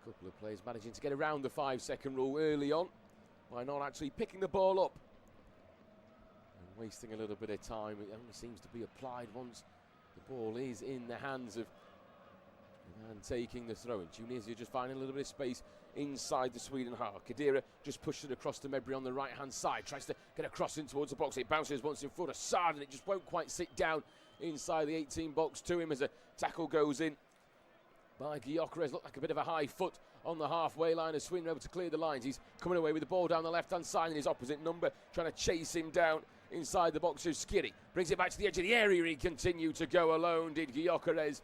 A couple of players managing to get around the 5-second rule early on by not actually picking the ball up and wasting a little bit of time. It only seems to be applied once the ball is in the hands of the man taking the throw. And Tunisia just finding a little bit of space inside the Sweden half. Khedira just pushed it across to Mebri on the right hand side, tries to get a cross in towards the box. It bounces once in front of Sard and it just won't quite sit down inside the 18 box to him as a tackle goes in by Gyökeres. Looked like a bit of a high foot on the halfway line as Sweden able to clear the lines. He's coming away with the ball down the left hand side and his opposite number trying to chase him down inside the box of Skiri. Brings it back to the edge of the area. He continued to go alone, did Gyökeres,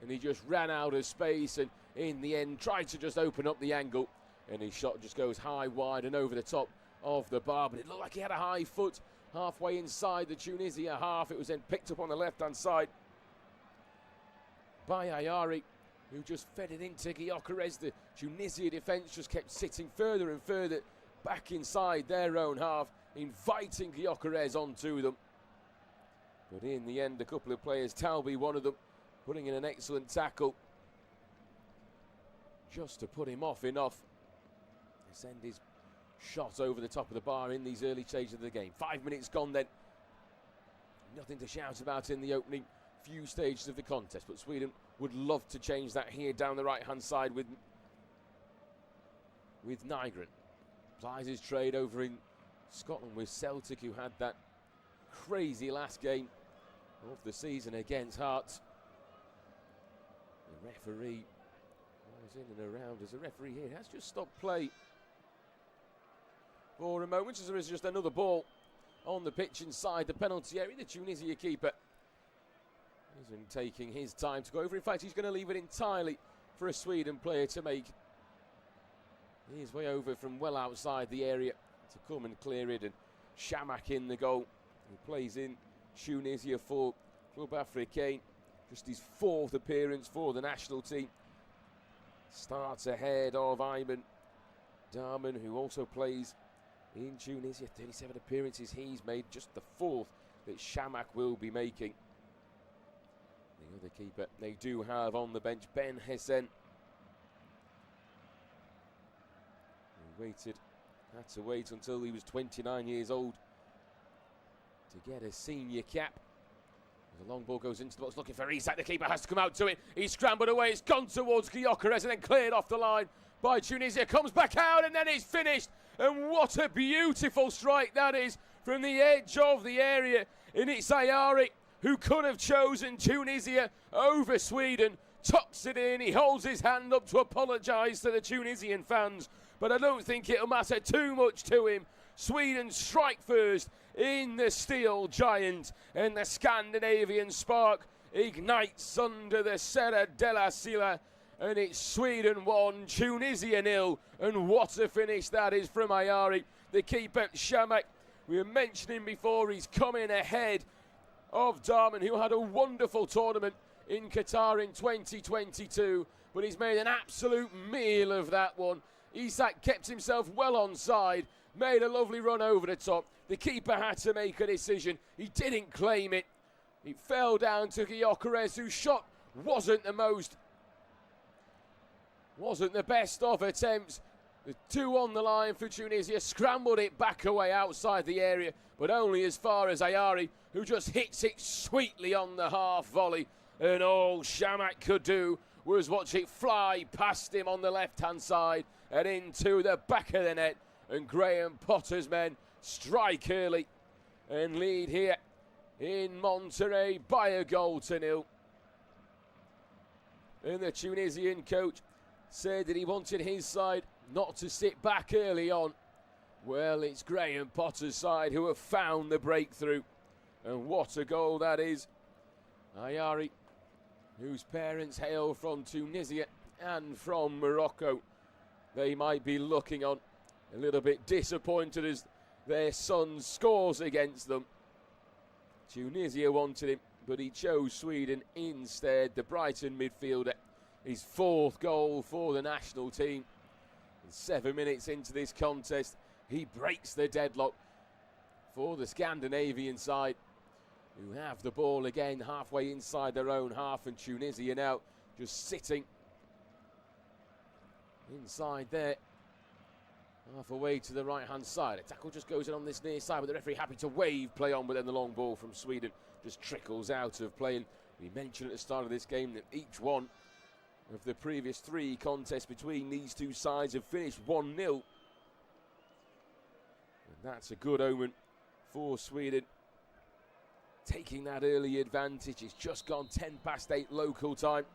and he just ran out of space and in the end tried to just open up the angle, and his shot just goes high, wide and over the top of the bar. But it looked like he had a high foot halfway inside the Tunisia half. It was then picked up on the left hand side by Ayari, who just fed it into Gyökeres. The Tunisia defence just kept sitting further and further back inside their own half, inviting Gyökeres onto them. But in the end, a couple of players, Talby one of them, putting in an excellent tackle just to put him off enough to send his shot over the top of the bar in these early stages of the game. 5 minutes gone then. Nothing to shout about in the opening few stages of the contest, but Sweden would love to change that here down the right hand side with Nygren. Plies his trade over in Scotland with Celtic, who had that crazy last game of the season against Hearts. The referee was in and around as a referee here has just stopped play for a moment as there is just another ball on the pitch inside the penalty area. The Tunisia keeper isn't taking his time to go over. In fact, he's going to leave it entirely for a Sweden player to make his way over from well outside the area to come and clear it. And Shamak in the goal, who plays in Tunisia for Club Africain. Just his fourth appearance for the national team. Starts ahead of Ayman Darman, who also plays in Tunisia. 37 appearances he's made, just the fourth that Shamak will be making. The other keeper they do have on the bench, Ben Hessen, who had to wait until he was 29 years old to get a senior cap. The long ball goes into the box looking for Isak. The keeper has to come out to it. He's scrambled away. It's gone towards Gyökeres and then cleared off the line by Tunisia. Comes back out and then it's finished. And what a beautiful strike that is from the edge of the area. And it's Ayari who could have chosen Tunisia over Sweden. Tucks it in. He holds his hand up to apologise to the Tunisian fans. But I don't think it'll matter too much to him. Sweden strike first in the steel giant, and the Scandinavian spark ignites under the Serra della Silla, and it's Sweden 1, Tunisia 0, and what a finish that is from Ayari. The keeper Shamak, we were mentioning before, he's coming ahead of Darman, who had a wonderful tournament in Qatar in 2022, but he's made an absolute meal of that one. Isak kept himself well onside, made a lovely run over the top. The keeper had to make a decision. He didn't claim it. It fell down to Gyökeres, whose shot wasn't the best of attempts. The two on the line for Tunisia, scrambled it back away outside the area, but only as far as Ayari, who just hits it sweetly on the half volley. And all Shamak could do was watch it fly past him on the left-hand side and into the back of the net. And Graham Potter's men strike early and lead here in Monterrey by a goal to 0. And the Tunisian coach said that he wanted his side not to sit back early on. Well, it's Graham Potter's side who have found the breakthrough. And what a goal that is. Ayari, whose parents hail from Tunisia and from Morocco, they might be looking on a little bit disappointed as their son scores against them. Tunisia wanted him, but he chose Sweden instead. The Brighton midfielder, his fourth goal for the national team. And 7 minutes into this contest, he breaks the deadlock for the Scandinavian side, who have the ball again halfway inside their own half, and Tunisia now just sitting inside there. Half away to the right-hand side. A tackle just goes in on this near side, but the referee happy to wave play on, but then the long ball from Sweden just trickles out of play. And we mentioned at the start of this game that each one of the previous 3 contests between these two sides have finished 1-0. And that's a good omen for Sweden. Taking that early advantage. It's just gone 8:10 local time.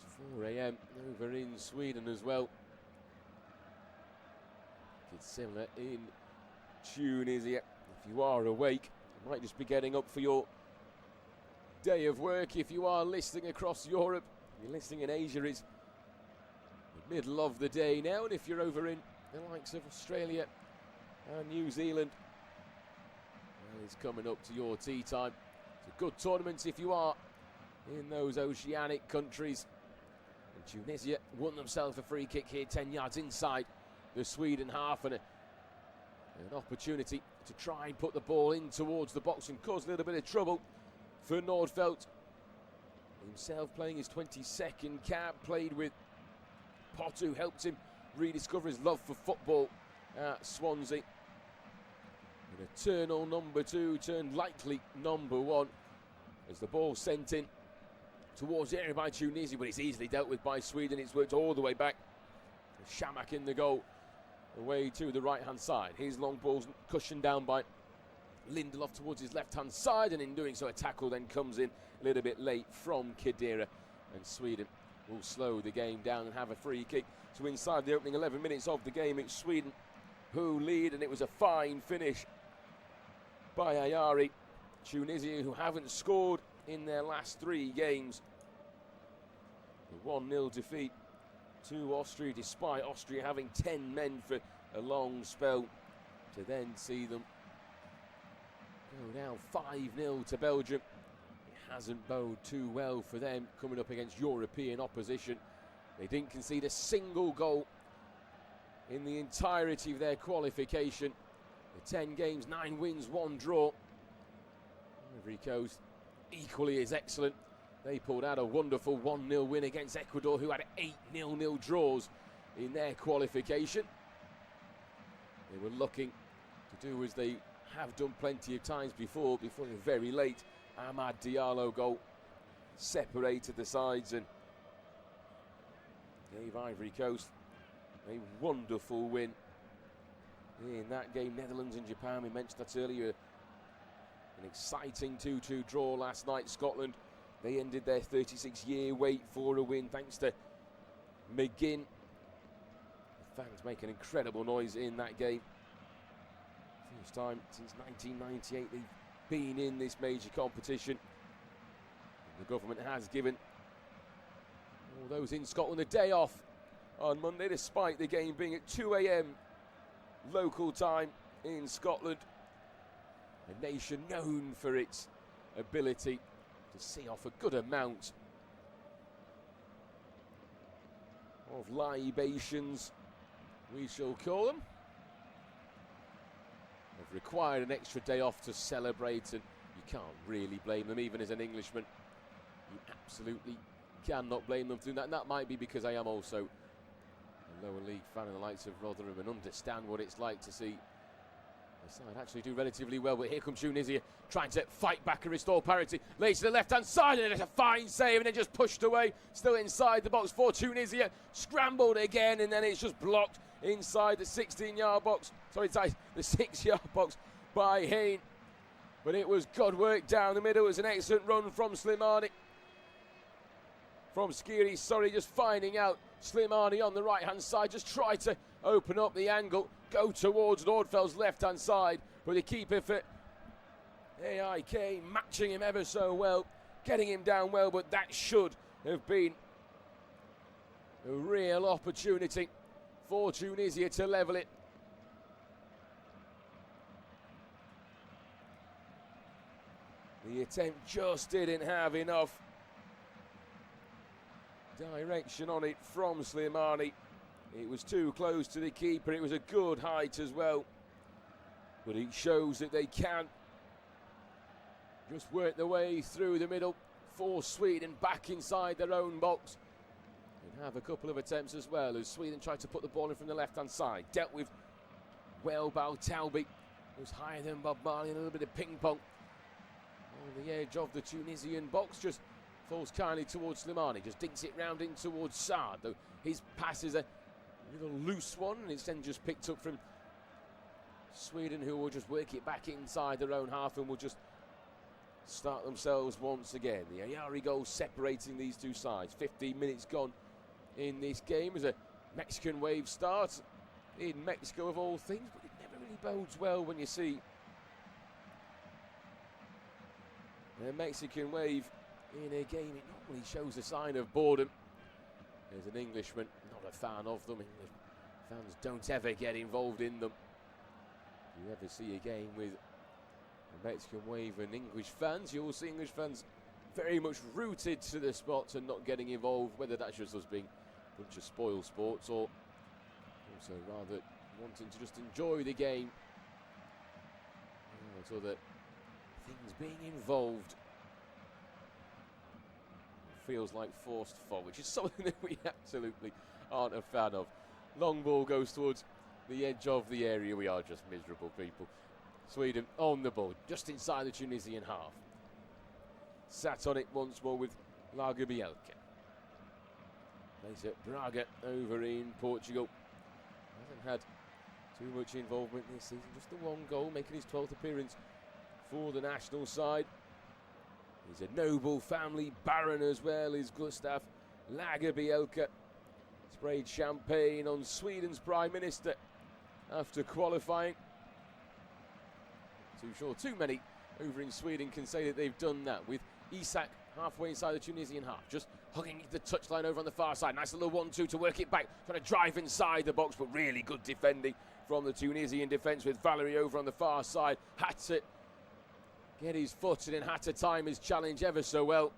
It's 4 a.m. over in Sweden as well. It's similar in Tunisia. If you are awake, you might just be getting up for your day of work. If you are listening across Europe, you're listening in Asia, it's the middle of the day now. And if you're over in the likes of Australia and New Zealand, well, it's coming up to your tea time. It's a good tournament if you are in those oceanic countries. And Tunisia won themselves a free kick here, 10 yards inside the Sweden half, and an opportunity to try and put the ball in towards the box and cause a little bit of trouble for Nordfeldt. Himself playing his 22nd cap, played with Pott, who helped him rediscover his love for football at Swansea. An eternal number 2 turned likely number 1 as the ball sent in towards the area by Tunisia, but it's easily dealt with by Sweden. It's worked all the way back. Shamak in the goal, away to the right-hand side. His long ball's cushioned down by Lindelof towards his left-hand side, and in doing so a tackle then comes in a little bit late from Khedira, and Sweden will slow the game down and have a free kick. So inside the opening 11 minutes of the game, it's Sweden who lead, and it was a fine finish by Ayari. Tunisia, who haven't scored in their last 3 games. The 1-0 defeat to Austria, despite Austria having 10 men for a long spell, to then see them go down 5-0 to Belgium. It hasn't bode too well for them coming up against European opposition. They didn't concede a single goal in the entirety of their qualification. The 10 games, 9 wins, 1 draw. Ivory Coast equally as excellent. They pulled out a wonderful 1-0 win against Ecuador, who had 8 0-0 draws in their qualification. They were looking to do as they have done plenty of times before the very late Amad Diallo goal separated the sides and gave Ivory Coast a wonderful win in that game. Netherlands and Japan, we mentioned that earlier. An exciting 2-2 draw last night. Scotland, they ended their 36-year wait for a win thanks to McGinn. The fans make an incredible noise in that game. First time since 1998 they've been in this major competition. And the government has given all those in Scotland a day off on Monday, despite the game being at 2 a.m. local time in Scotland. A nation known for its ability to see off a good amount of libations, we shall call them. They've required an extra day off to celebrate, and you can't really blame them, even as an Englishman. You absolutely cannot blame them for doing that, and that might be because I am also a lower league fan of the likes of Rotherham and understand what it's like to see the side actually do relatively well. But here comes Tunisia trying to fight back and restore parity. Lays to the left-hand side, and it's a fine save, and then just pushed away. Still inside the box for Tunisia. Scrambled again, and then it's just blocked inside the 16-yard box. Sorry, inside the 6-yard box by Hayne. But it was good work down the middle. It was an excellent run from Slimani. From Skiri, just finding out Slimani on the right-hand side. Just try to open up the angle, go towards Nordfeldt's left-hand side. But the keeper for AIK matching him ever so well, getting him down well, but that should have been a real opportunity for Tunisia to level it. The attempt just didn't have enough direction on it from Slimani. It was too close to the keeper. It was a good height as well, but it shows that they can just work their way through the middle. force Sweden back inside their own box. And have a couple of attempts as well as Sweden tried to put the ball in from the left-hand side. Dealt with well Baltaubi, who's higher than Bob Marley, and a little bit of ping-pong. On the edge of the Tunisian box, just falls kindly towards Slimani, just dinks it round in towards Saad, though his pass is a little loose one, and it's then just picked up from Sweden, who will just work it back inside their own half and will just start themselves once again. The Ayari goal separating these two sides. 15 minutes gone in this game as a Mexican wave starts in Mexico of all things, but it never really bodes well when you see a Mexican wave in a game. It normally shows a sign of boredom. There's an Englishman, not a fan of them. English fans don't ever get involved in them. If you ever see a game with a Mexican wave and English fans, you'll see English fans very much rooted to the spots and not getting involved, whether that's just us being a bunch of spoil sports or also rather wanting to just enjoy the game. So that things being involved feels like forced fun, which is something that we absolutely aren't a fan of. Long ball goes towards the edge of the area. We are just miserable people. Sweden on the ball, just inside the Tunisian half. Sat on it once more with Lagerbielke. Plays at Braga over in Portugal. Hasn't had too much involvement this season, just the one goal, making his 12th appearance for the national side. He's a noble family baron as well, is Gustav Lagerbielke. Sprayed champagne on Sweden's Prime Minister after qualifying. Too sure too many over in Sweden can say that they've done that, with Isak halfway inside the Tunisian half, just hugging the touchline over on the far side. Nice little 1-2 to work it back, trying to drive inside the box, but really good defending from the Tunisian defence, with Valery over on the far side. Had to get his foot in and had to time his challenge ever so well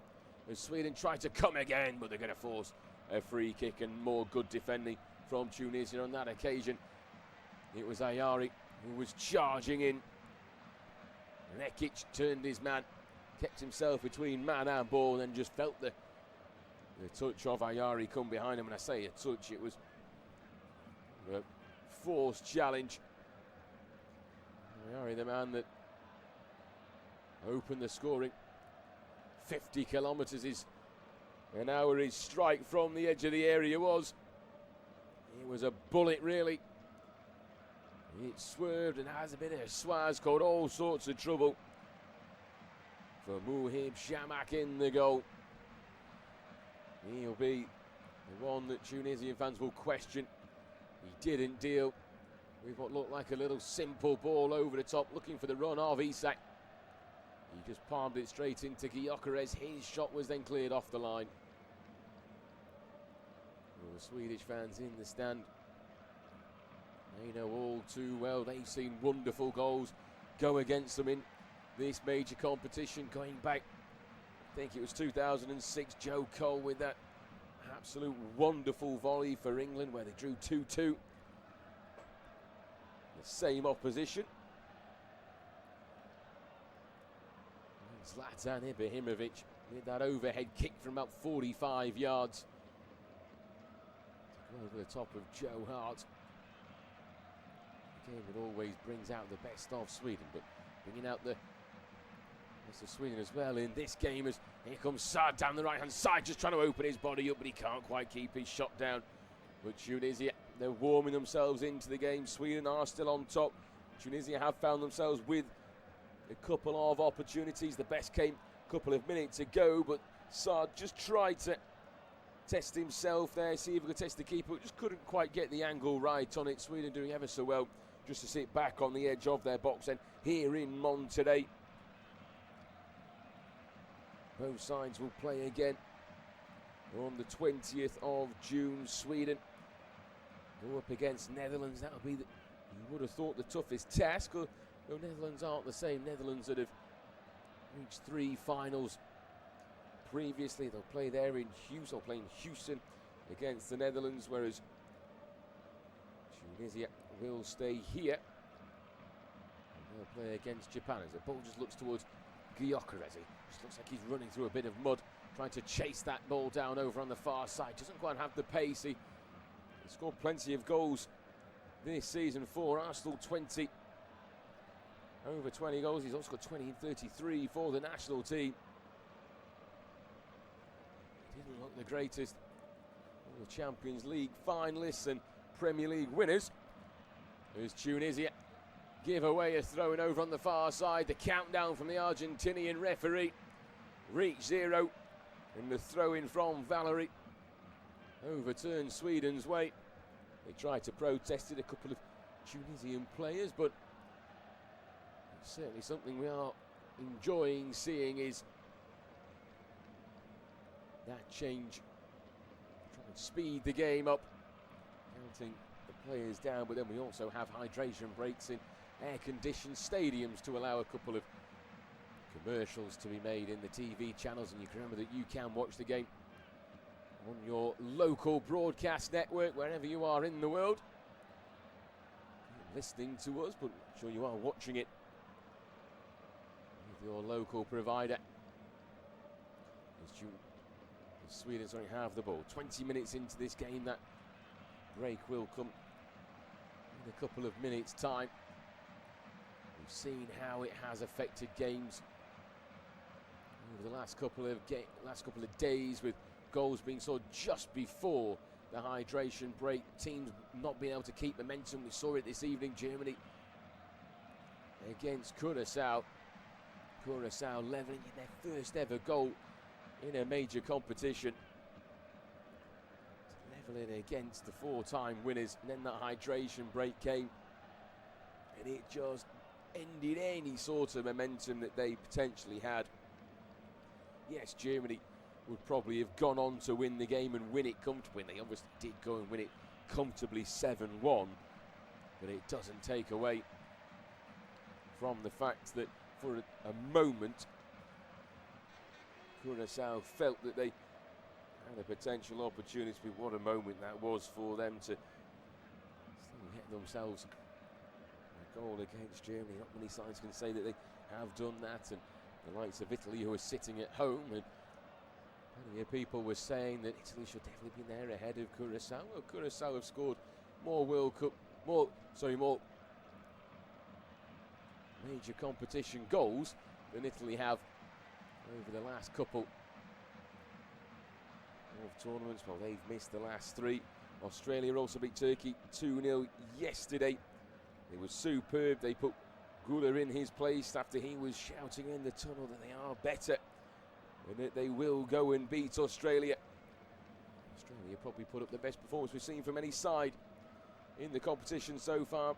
as Sweden tried to come again, but they're going to force a free kick, and more good defending from Tunisia on that occasion. It was Ayari who was charging in. Rekic turned his man, kept himself between man and ball, and then just felt the touch of Ayari come behind him. When I say a touch, it was a forced challenge. Ayari, the man that opened the scoring. 50 kilometres is an hour his strike from the edge of the area was. It was a bullet, really. It swerved and has a bit of a swaz, caused all sorts of trouble for Muhib Shamak in the goal. He'll be the one that Tunisian fans will question. He didn't deal with what looked like a little simple ball over the top, looking for the run of Isak. He just palmed it straight into Gyökeres. His shot was then cleared off the line. Well, the Swedish fans in the stand, they know all too well. They've seen wonderful goals go against them in this major competition, going back, I think it was 2006, Joe Cole with that absolute wonderful volley for England where they drew 2-2. The same opposition. Zlatan Ibrahimovic with that overhead kick from about 45 yards. To go over the top of Joe Hart. A game that always brings out the best of Sweden, but bringing out the best of Sweden as well in this game, as here comes Saad down the right hand side, just trying to open his body up, but he can't quite keep his shot down. But Tunisia, they're warming themselves into the game. Sweden are still on top. Tunisia have found themselves with a couple of opportunities. The best came a couple of minutes ago, but Saad just tried to test himself there, see if he could test the keeper, but just couldn't quite get the angle right on it. Sweden doing ever so well just to sit back on the edge of their box. And here in Monterrey, both sides will play again on the 20th of June. Sweden go up against Netherlands. That'll be, you would have thought, the toughest task. Though Netherlands aren't the same Netherlands that have reached 3 finals previously. They'll play there in Houston, playing Houston against the Netherlands, whereas Tunisia will stay here. And they'll play against Japan as the ball just looks towards Gyökeres. Just looks like he's running through a bit of mud, trying to chase that ball down over on the far side. Doesn't quite have the pace. He scored plenty of goals this season for Arsenal, 20. Over 20 goals. He's also got 20 and 33 for the national team. He didn't look the greatest. All the Champions League finalists and Premier League winners. There's Tunisia. Give away a throw-in over on the far side. The countdown from the Argentinian referee. Reach 0. And the throw-in from Valerie overturned Sweden's way. They tried to protest it, a couple of Tunisian players, but it's certainly something we are enjoying seeing is that change. Try and speed the game up, counting the players down, but then we also have hydration breaks in air-conditioned stadiums to allow a couple of commercials to be made in the TV channels, and you can remember that you can watch the game on your local broadcast network wherever you are in the world. You're listening to us, but I'm sure you are watching it with your local provider. As Sweden have the ball. 20 minutes into this game, that break will come in a couple of minutes' time. We've seen how it has affected games over the last couple of days, with goals being scored just before the hydration break. Teams not being able to keep momentum. We saw it this evening. Germany against Curacao. Curacao levelling in their first ever goal in a major competition. Levelling against the four-time winners, and then that hydration break came, and it just ended any sort of momentum that they potentially had. Yes, Germany would probably have gone on to win the game and win it comfortably. They obviously did go and win it comfortably 7-1, but it doesn't take away from the fact that for a moment Curacao felt that they had a potential opportunity. What a moment that was for them to still get themselves a goal against Germany. Not many sides can say that they have done that, and the likes of Italy, who are sitting at home, and plenty of people were saying that Italy should definitely be there ahead of Curacao. Well, Curacao have scored more more major competition goals than Italy have over the last couple of tournaments. Well, they've missed the last 3. Australia also beat Turkey 2-0 yesterday. It was superb. They put Gula in his place after he was shouting in the tunnel that they are better and that they will go and beat Australia. Australia probably put up the best performance we've seen from any side in the competition so far.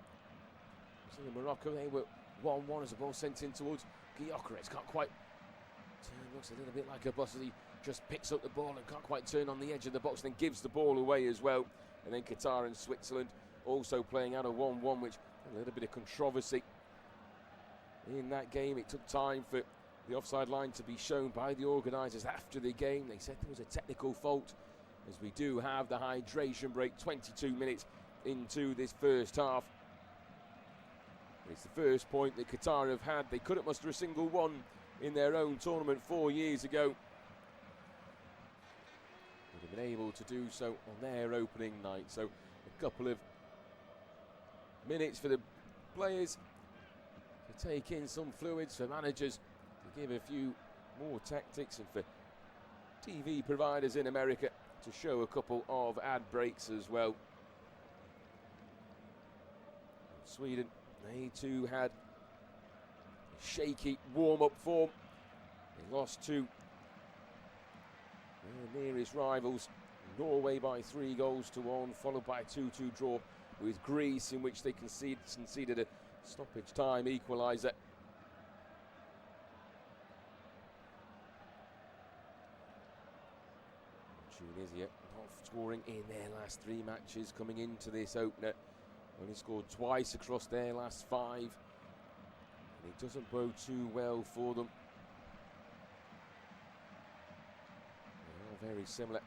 In Morocco, they were 1-1 as the ball sent in towards Gyökeres. Can't quite turn, looks a little bit like a bus as he just picks up the ball and can't quite turn on the edge of the box, then gives the ball away as well. And then Qatar and Switzerland also playing out a 1-1, which a little bit of controversy in that game. It took time for the offside line to be shown by the organisers after the game. They said there was a technical fault, as we do have the hydration break 22 minutes into this first half. It's the first point that Qatar have had. They couldn't muster a single one in their own tournament 4 years ago. Would have been able to do so on their opening night. So a couple of minutes for the players to take in some fluids, for managers to give a few more tactics, and for TV providers in America to show a couple of ad breaks as well. Sweden, they too had shaky warm-up form. They lost to their nearest rivals, Norway, by 3-1, followed by a 2-2 draw with Greece, in which they conceded a stoppage time equaliser. Tunisia not scoring in their last 3 matches coming into this opener. Only scored twice across their last 5. And it doesn't bode too well for them. They are very similar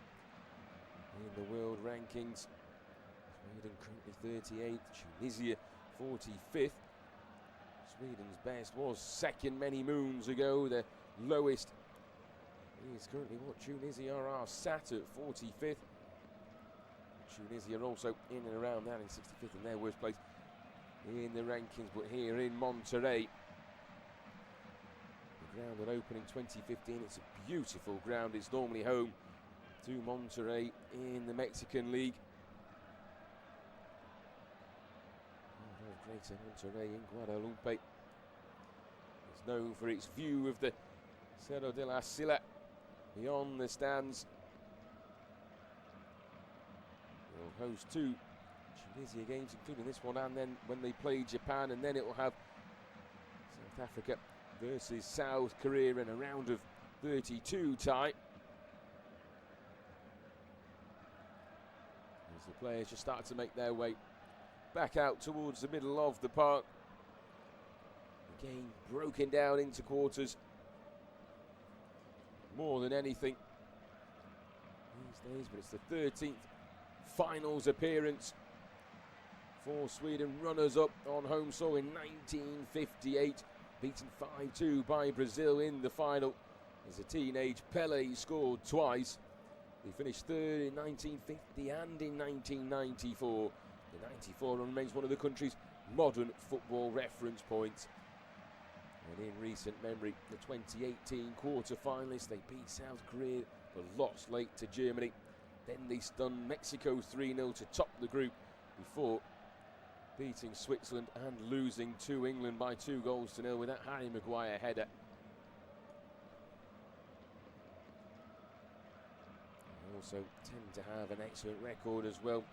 in the world rankings. Sweden currently 38th, Tunisia 45th. Sweden's best was second many moons ago. Their lowest is currently what Tunisia are sat at 45th. Tunisia are also in and around that in 65th in their worst place in the rankings, but here in Monterrey, the ground that opened in 2015, it's a beautiful ground. It's normally home to Monterrey in the Mexican League. Greater Monterrey in Guadalupe is known for its view of the Cerro de la Silla beyond the stands. It will host 2 Tunisia games, including this one, and then when they play Japan, and then it will have South Africa versus South Korea in a round of 32 tie. As the players just start to make their way back out towards the middle of the park. The game broken down into quarters more than anything these days, but it's the 13th finals appearance for Sweden, runners-up on home soil in 1958, beaten 5-2 by Brazil in the final. As a teenage, Pelé scored twice. He finished third in 1950 and in 1994. The 94 remains one of the country's modern football reference points. And in recent memory, the 2018 quarter-finalists, they beat South Korea but lost late to Germany. Then they stunned Mexico 3-0 to top the group before beating Switzerland and losing to England by 2-0 with that Harry Maguire header. They also tend to have an excellent record as well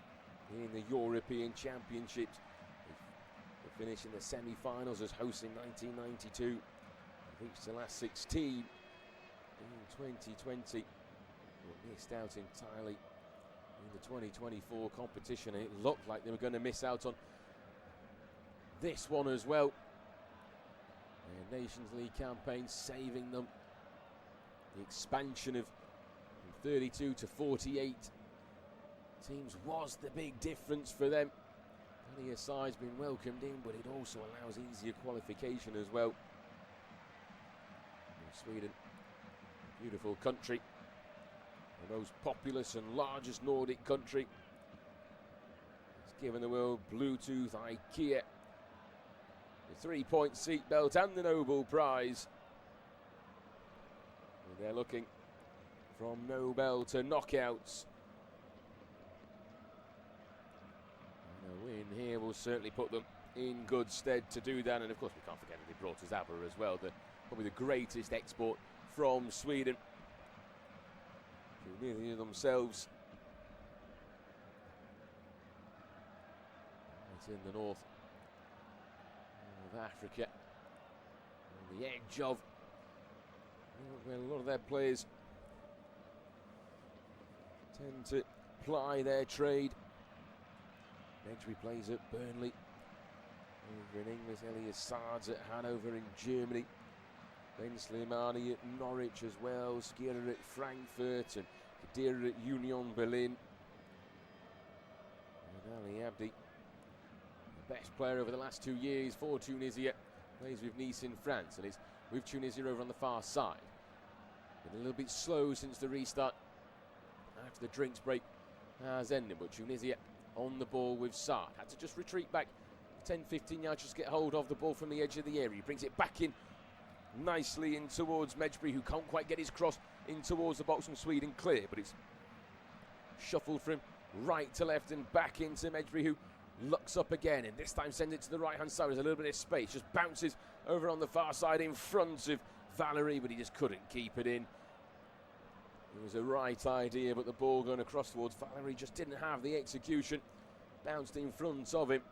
in the European Championships. They finished in the semi-finals as hosts in 1992. Reached the last 16 in 2020. But missed out entirely in the 2024 competition. It looked like they were going to miss out on this one as well. Their Nations League campaign saving them. The expansion of from 32 to 48 teams was the big difference for them. Plenty of sides been welcomed in, but it also allows easier qualification as well. In Sweden, a beautiful country, the most populous and largest Nordic country. It's given the world Bluetooth, IKEA, the 3-point seatbelt and the Nobel Prize. And they're looking from Nobel to knockouts. A win here will certainly put them in good stead to do that, and of course we can't forget that they brought us Zabba as well, probably the greatest export from Sweden. Tunisia themselves, right in the north of Africa, on the edge of where a lot of their players tend to ply their trade. Medjugorje plays at Burnley. Over in England, Elias Sards at Hanover in Germany. Ben Slimani at Norwich as well. Skira at Frankfurt and Khedira at Union Berlin. And Ali Abdi, the best player over the last 2 years for Tunisia, plays with Nice in France and is with Tunisia over on the far side. Been a little bit slow since the restart after the drinks break has ended, but Tunisia on the ball with Saad. Had to just retreat back 10-15 yards, just get hold of the ball from the edge of the area. He brings it back in nicely in towards Medjugorje, who can't quite get his cross in towards the box from Sweden clear, but it's shuffled from right to left and back into Medjugorje, who looks up again and this time sends it to the right hand side. There's a little bit of space, just bounces over on the far side in front of Valerie, but he just couldn't keep it in. It was a right idea, but the ball going across towards Valerie just didn't have the execution. Bounced in front of him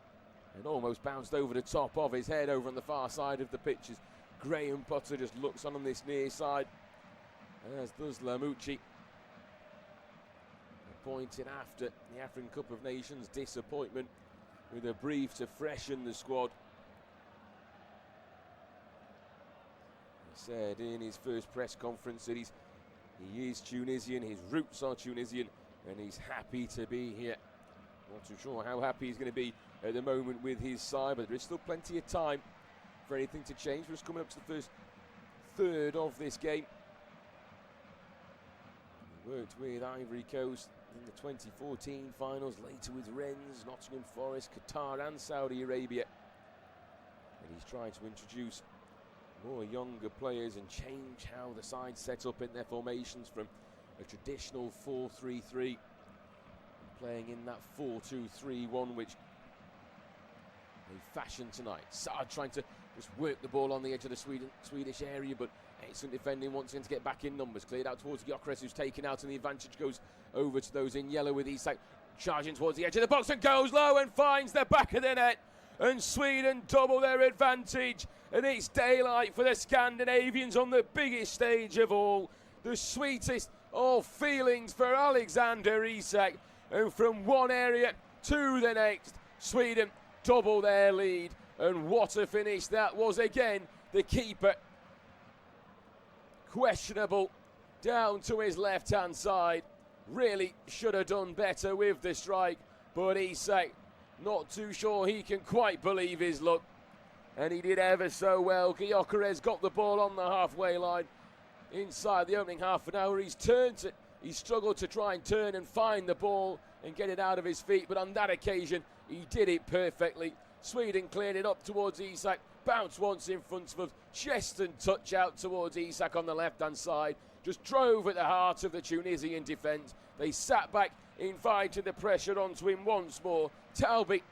and almost bounced over the top of his head over on the far side of the pitch as Graham Potter just looks on this near side, as does Lamucci. Appointed after the African Cup of Nations disappointment with a brief to freshen the squad. He said in his first press conference that he is Tunisian, his roots are Tunisian, and he's happy to be here. Not too sure how happy he's going to be at the moment with his side, but there is still plenty of time for anything to change. We're just coming up to the first third of this game. Worked with Ivory Coast in the 2014 finals, later with Rennes, Nottingham Forest, Qatar and Saudi Arabia. And he's trying to introduce more younger players and change how the side set up in their formations from a traditional 4-3-3, playing in that 4-2-3-1, which they fashion tonight. Saad trying to just work the ball on the edge of the Swedish area, but excellent defending once again to get back in numbers. Cleared out towards Gyökeres, who's taken out, and the advantage goes over to those in yellow with Isak charging towards the edge of the box and goes low and finds the back of the net. And Sweden double their advantage, and it's daylight for the Scandinavians on the biggest stage of all. The sweetest of feelings for Alexander Isak, and from one area to the next, Sweden double their lead. And what a finish that was. Again, the keeper questionable down to his left hand side, really should have done better with the strike, but Isak not too sure he can quite believe his luck, and he did ever so well. Gyökeres got the ball on the halfway line inside the opening half an hour. He struggled to try and turn and find the ball and get it out of his feet, but on that occasion he did it perfectly. Sweden cleared it up towards Isak, bounced once in front of chest and touch out towards Isak on the left hand side, just drove at the heart of the Tunisian defence. They sat back, invited the pressure onto him once more. Talbi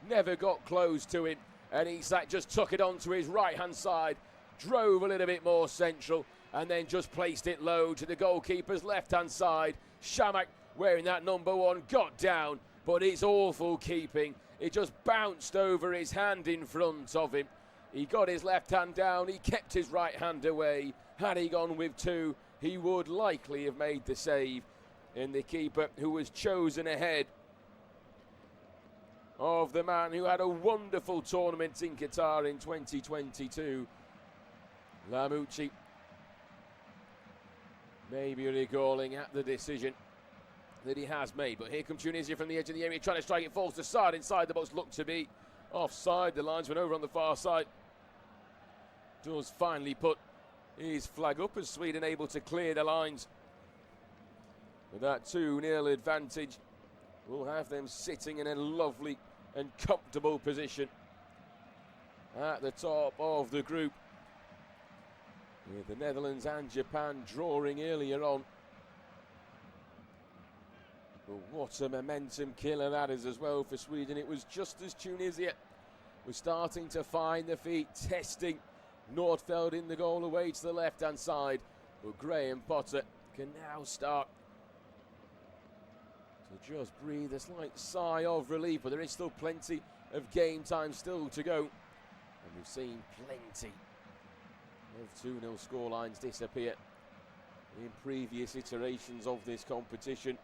never got close to him, and Isak just took it onto his right hand side, drove a little bit more central, and then just placed it low to the goalkeeper's left hand side. Shamak, wearing that number 1, got down, but it's awful keeping. It just bounced over his hand in front of him. He got his left hand down, he kept his right hand away. Had he gone with 2, he would likely have made the save. And the keeper, who was chosen ahead of the man who had a wonderful tournament in Qatar in 2022, Lamouchi, maybe recalling at the decision that he has made. But here comes Tunisia from the edge of the area, trying to strike. It falls to Saad inside the box, looked to be offside. The linesman over on the far side does finally put his flag up, as Sweden able to clear the lines with that 2-0 advantage. Will have them sitting in a lovely and comfortable position at the top of the group, with the Netherlands and Japan drawing earlier on. But what a momentum killer that is as well for Sweden. It was just as Tunisia was starting to find the feet, testing Nordfeld in the goal away to the left hand side, but Graham Potter can now start to just breathe a slight sigh of relief, but there is still plenty of game time still to go, and we've seen plenty of 2-0 scorelines disappear in previous iterations of this competition.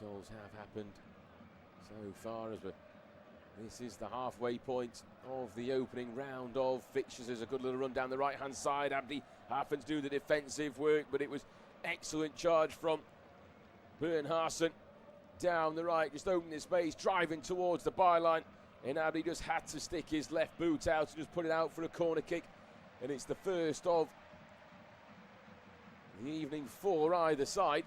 8 goals have happened so far, as this is the halfway point of the opening round of fixtures. There's a good little run down the right hand side. Abdi happens to do the defensive work, but it was excellent charge from Bernharsen down the right, just opening the space, driving towards the byline, and Abdi just had to stick his left boot out and just put it out for a corner kick, and it's the first of the evening for either side.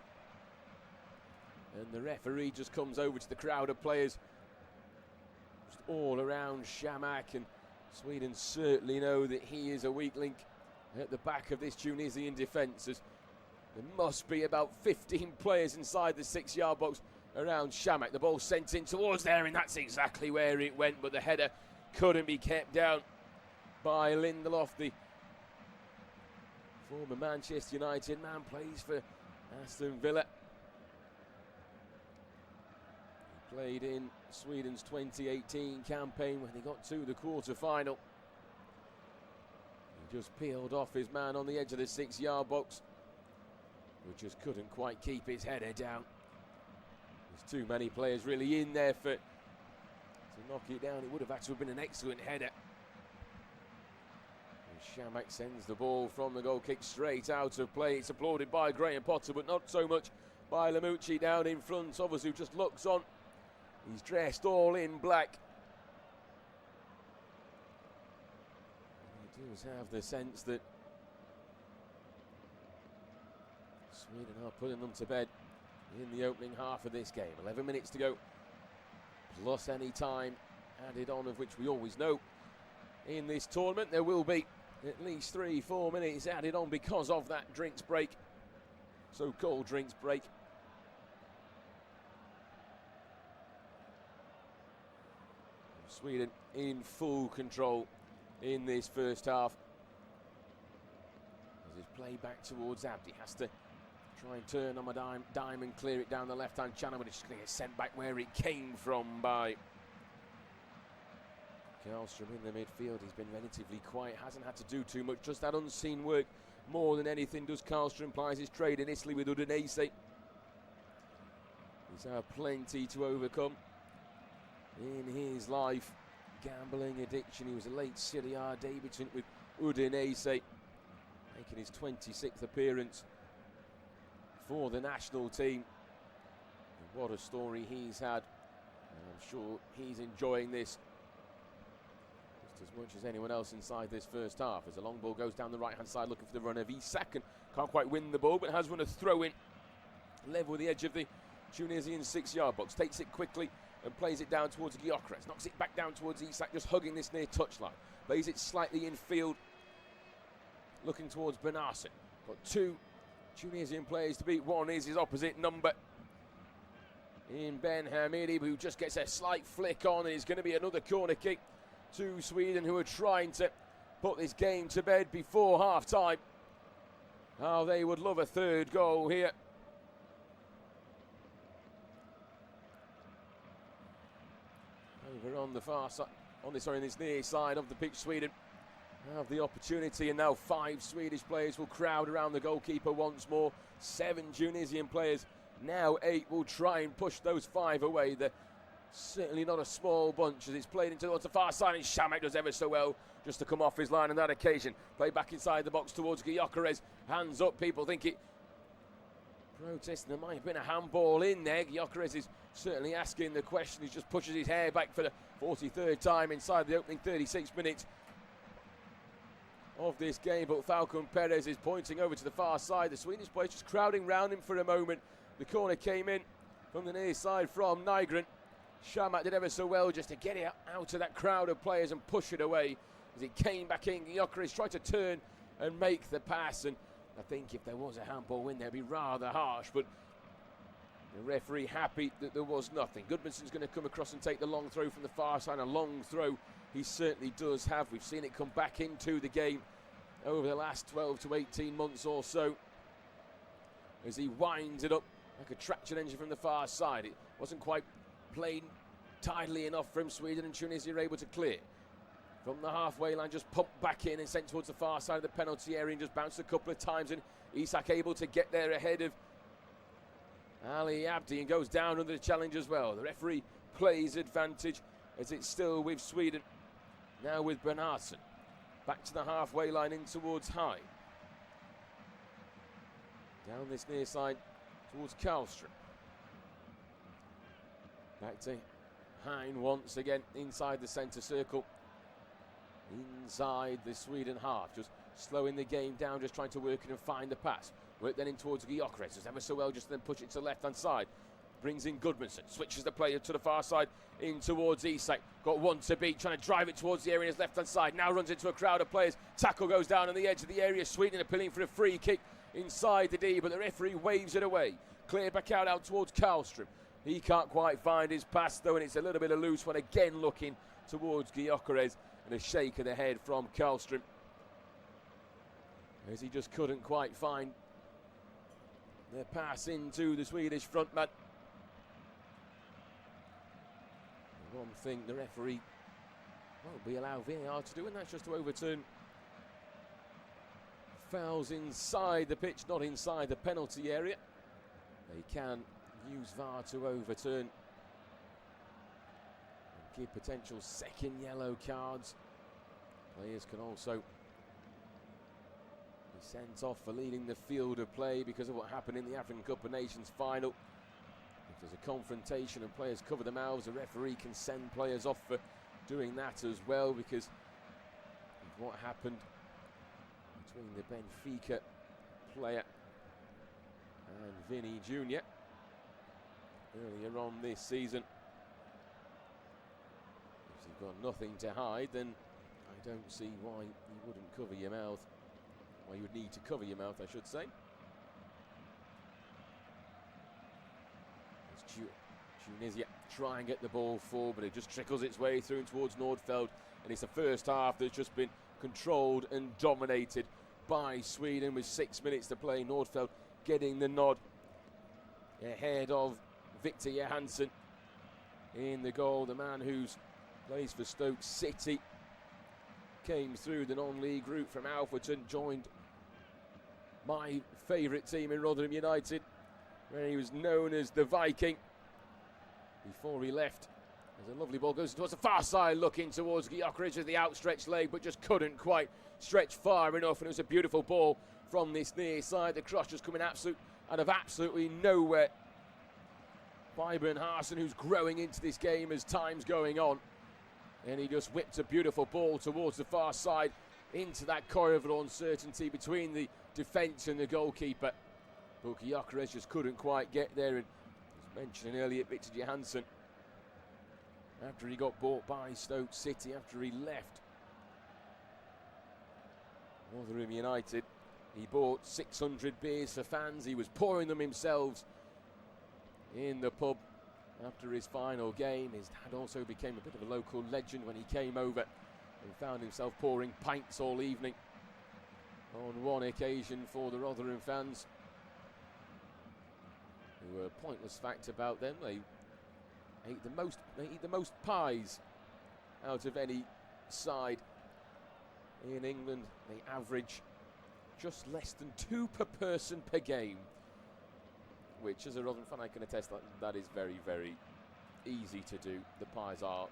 And the referee just comes over to the crowd of players just all around Shamak, and Sweden certainly know that he is a weak link at the back of this Tunisian defence, as there must be about 15 players inside the 6-yard box around Shamak. The ball sent in towards there, and that's exactly where it went, but the header couldn't be kept down by Lindelof. The former Manchester United man plays for Aston Villa. He played in Sweden's 2018 campaign when they got to the quarter-final. He just peeled off his man on the edge of the 6-yard box, who just couldn't quite keep his header down. There's too many players really in there to knock it down. It would have had to have been an excellent header. And Shamak sends the ball from the goal kick straight out of play. It's applauded by Graham Potter, but not so much by Lamouchi down in front of us, who just looks on. He's dressed all in black. He does have the sense that Sweden are putting them to bed in the opening half of this game. 11 minutes to go, plus any time added on, of which we always know in this tournament there will be at least 3-4 minutes added on because of that drinks break, so-called drinks break. Sweden in full control in this first half. As his play back towards Abdi, has to try and turn on a dime and clear it down the left-hand channel, but it's going to get sent back where it came from by Karlström in the midfield. He's been relatively quiet, hasn't had to do too much, just that unseen work more than anything does Karlström. Plies his trade in Italy with Udinese. He's had plenty to overcome in his life. Gambling addiction. He was a late Serie A debutant with Udinese, making his 26th appearance for the national team. And what a story he's had. And I'm sure he's enjoying this just as much as anyone else inside this first half. As the long ball goes down the right-hand side looking for the run of Isak, and can't quite win the ball, but has run a throw-in level with the edge of the Tunisian 6-yard box. Takes it quickly and plays it down towards Gyökeres. Knocks it back down towards Isak, just hugging this near touchline. Plays it slightly infield, looking towards Benarsson. Got two Tunisian players to beat. One is his opposite number in Ben Hamidi, who just gets a slight flick on, and it's going to be another corner kick to Sweden, who are trying to put this game to bed before half-time. How they would love a third goal here. Over on the far side, on this near side of the pitch, Sweden have the opportunity, and now 5 Swedish players will crowd around the goalkeeper once more. 7 Tunisian players, now 8 will try and push those 5 away. They're certainly not a small bunch as it's played into towards the far side, and Shamak does ever so well just to come off his line on that occasion. Play back inside the box towards Gyökeres. Hands up, people think it protesting. There might have been a handball in there. Gyökeres is certainly asking the question. He just pushes his hair back for the 43rd time inside the opening 36 minutes of this game, but Falcon Perez is pointing over to the far side. The Swedish players just crowding round him for a moment. The corner came in from the near side from Nygren. Shamak did ever so well just to get it out of that crowd of players and push it away. As it came back in, Gyökeres tried to turn and make the pass, and I think if there was a handball in there, it'd be rather harsh, but the referee happy that there was nothing. Gudmundsson's going to come across and take the long throw from the far side. A long throw he certainly does have. We've seen it come back into the game over the last 12 to 18 months or so as he winds it up like a traction engine from the far side. It wasn't quite played tidily enough from Sweden, and Tunisia are able to clear from the halfway line, just pumped back in and sent towards the far side of the penalty area, and just bounced a couple of times, and Isak able to get there ahead of Ali Abdi and goes down under the challenge as well. The referee plays advantage as it's still with Sweden. Now with Benarsson. Back to the halfway line in towards High. Down this near side towards Karlström. Back to Hein once again inside the centre circle. Inside the Sweden half, just slowing the game down, just trying to work it and find the pass. Work then in towards Gyökeres, does ever so well just then push it to the left-hand side. Brings in Gudmundsson, switches the player to the far side, in towards Isak. Got one to beat, trying to drive it towards the area in his left-hand side. Now runs into a crowd of players. Tackle goes down on the edge of the area. Sweden appealing for a free kick inside the D, but the referee waves it away. Clear back out towards Karlström. He can't quite find his pass though, and it's a little bit of loose one again looking towards Gyökeres, and a shake of the head from Karlström as he just couldn't quite find the pass into the Swedish front man. The one thing the referee won't be allowed VAR to do, and that's just to overturn fouls inside the pitch, not inside the penalty area. They can use VAR to overturn and give potential second yellow cards. Players can also be sent off for leading the field of play because of what happened in the African Cup of Nations final. If there's a confrontation and players cover their mouths, the referee can send players off for doing that as well, because of what happened between the Benfica player and Vinny Jr. earlier on this season. If you've got nothing to hide, then I don't see why you wouldn't cover your mouth. Why you would need to cover your mouth, I should say. Tunisia try and get the ball forward, but it just trickles its way through towards Nordfeld, and it's the first half that's just been controlled and dominated by Sweden with 6 minutes to play. Nordfeld getting the nod ahead of Victor Johansson in the goal. The man who plays for Stoke City came through the non-league route from Alfreton, joined my favourite team in Rotherham United, where he was known as the Viking before he left. There's a lovely ball, goes towards the far side, looking towards Gyökeres with the outstretched leg, but just couldn't quite stretch far enough, and it was a beautiful ball from this near side. The cross just coming out of absolutely nowhere by Bernhardsson, who's growing into this game as time's going on, and he just whipped a beautiful ball towards the far side into that corridor of uncertainty between the defence and the goalkeeper. But Gyökeres just couldn't quite get there, and as mentioned earlier, Victor Johansson, after he got bought by Stoke City, after he left Rotherham United, he bought 600 beers for fans. He was pouring them himself in the pub after his final game. His dad also became a bit of a local legend when he came over and found himself pouring pints all evening on one occasion for the Rotherham fans, who were a pointless fact about them. They eat the most pies out of any side in England. They average just less than 2 per person per game, which, as a Rotherham fan, I can attest that is very, very easy to do. The pies are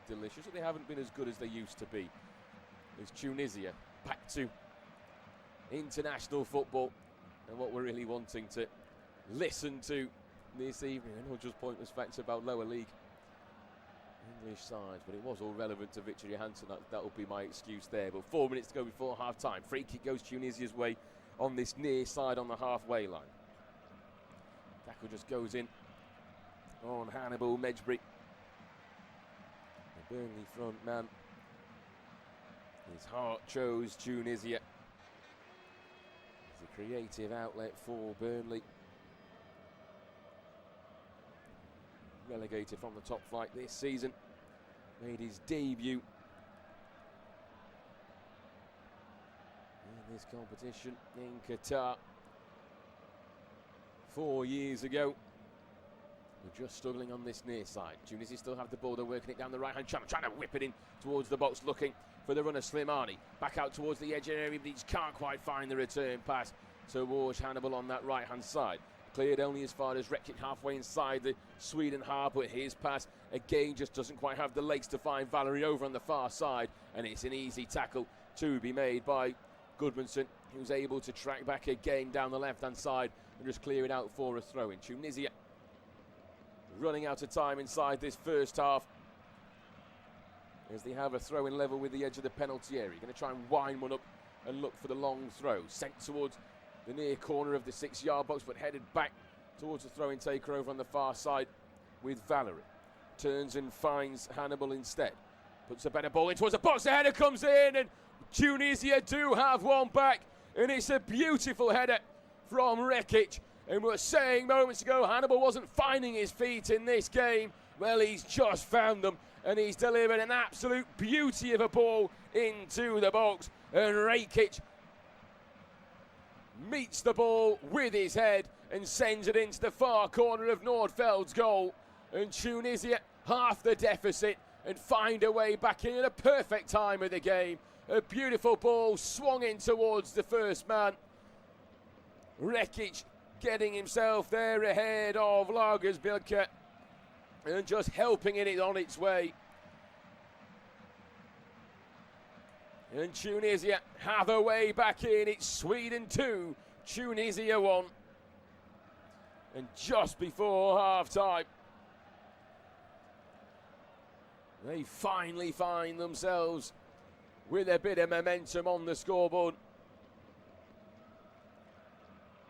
delicious, but they haven't been as good as they used to be. There's Tunisia back to international football, and what we're really wanting to listen to this evening, and not just pointless facts about lower league English sides, but it was all relevant to Victor Johansson. That will be my excuse there. But 4 minutes to go before half time. Free kick goes Tunisia's way on this near side on the halfway line. Tackle just goes in on Hannibal Mejbri. The Burnley front man, his heart chose Tunisia. It's a creative outlet for Burnley. Relegated from the top flight this season, made his debut in this competition in Qatar 4 years ago. We're just struggling on this near side. Tunisia still have the ball, they're working it down the right hand channel, trying to whip it in towards the box, looking for the runner Slimani. Back out towards the edge area, but he just can't quite find the return pass towards Hannibal on that right hand side. Cleared only as far as Rekic halfway inside the Sweden half, but his pass again just doesn't quite have the legs to find Valerie over on the far side, and it's an easy tackle to be made by Gudmundsson, who's able to track back again down the left hand side and just clear it out for a throw in. Tunisia running out of time inside this first half as they have a throw in level with the edge of the penalty area. Going to try and wind one up and look for the long throw, sent towards the near corner of the 6-yard box, but headed back towards the throw-in taker over on the far side with Valerie. Turns and finds Hannibal instead. Puts a better ball in towards the box. The header comes in, and Tunisia do have one back. And it's a beautiful header from Rekic. And we were saying moments ago, Hannibal wasn't finding his feet in this game. Well, he's just found them, and he's delivered an absolute beauty of a ball into the box. And Rekic meets the ball with his head and sends it into the far corner of Nordfeld's goal. And Tunisia half the deficit and find a way back in at a perfect time of the game. A beautiful ball swung in towards the first man. Rekic getting himself there ahead of Lagersbilke and just helping it on its way. And Tunisia have a way back in. It's Sweden 2, Tunisia 1. And just before half-time, they finally find themselves with a bit of momentum on the scoreboard.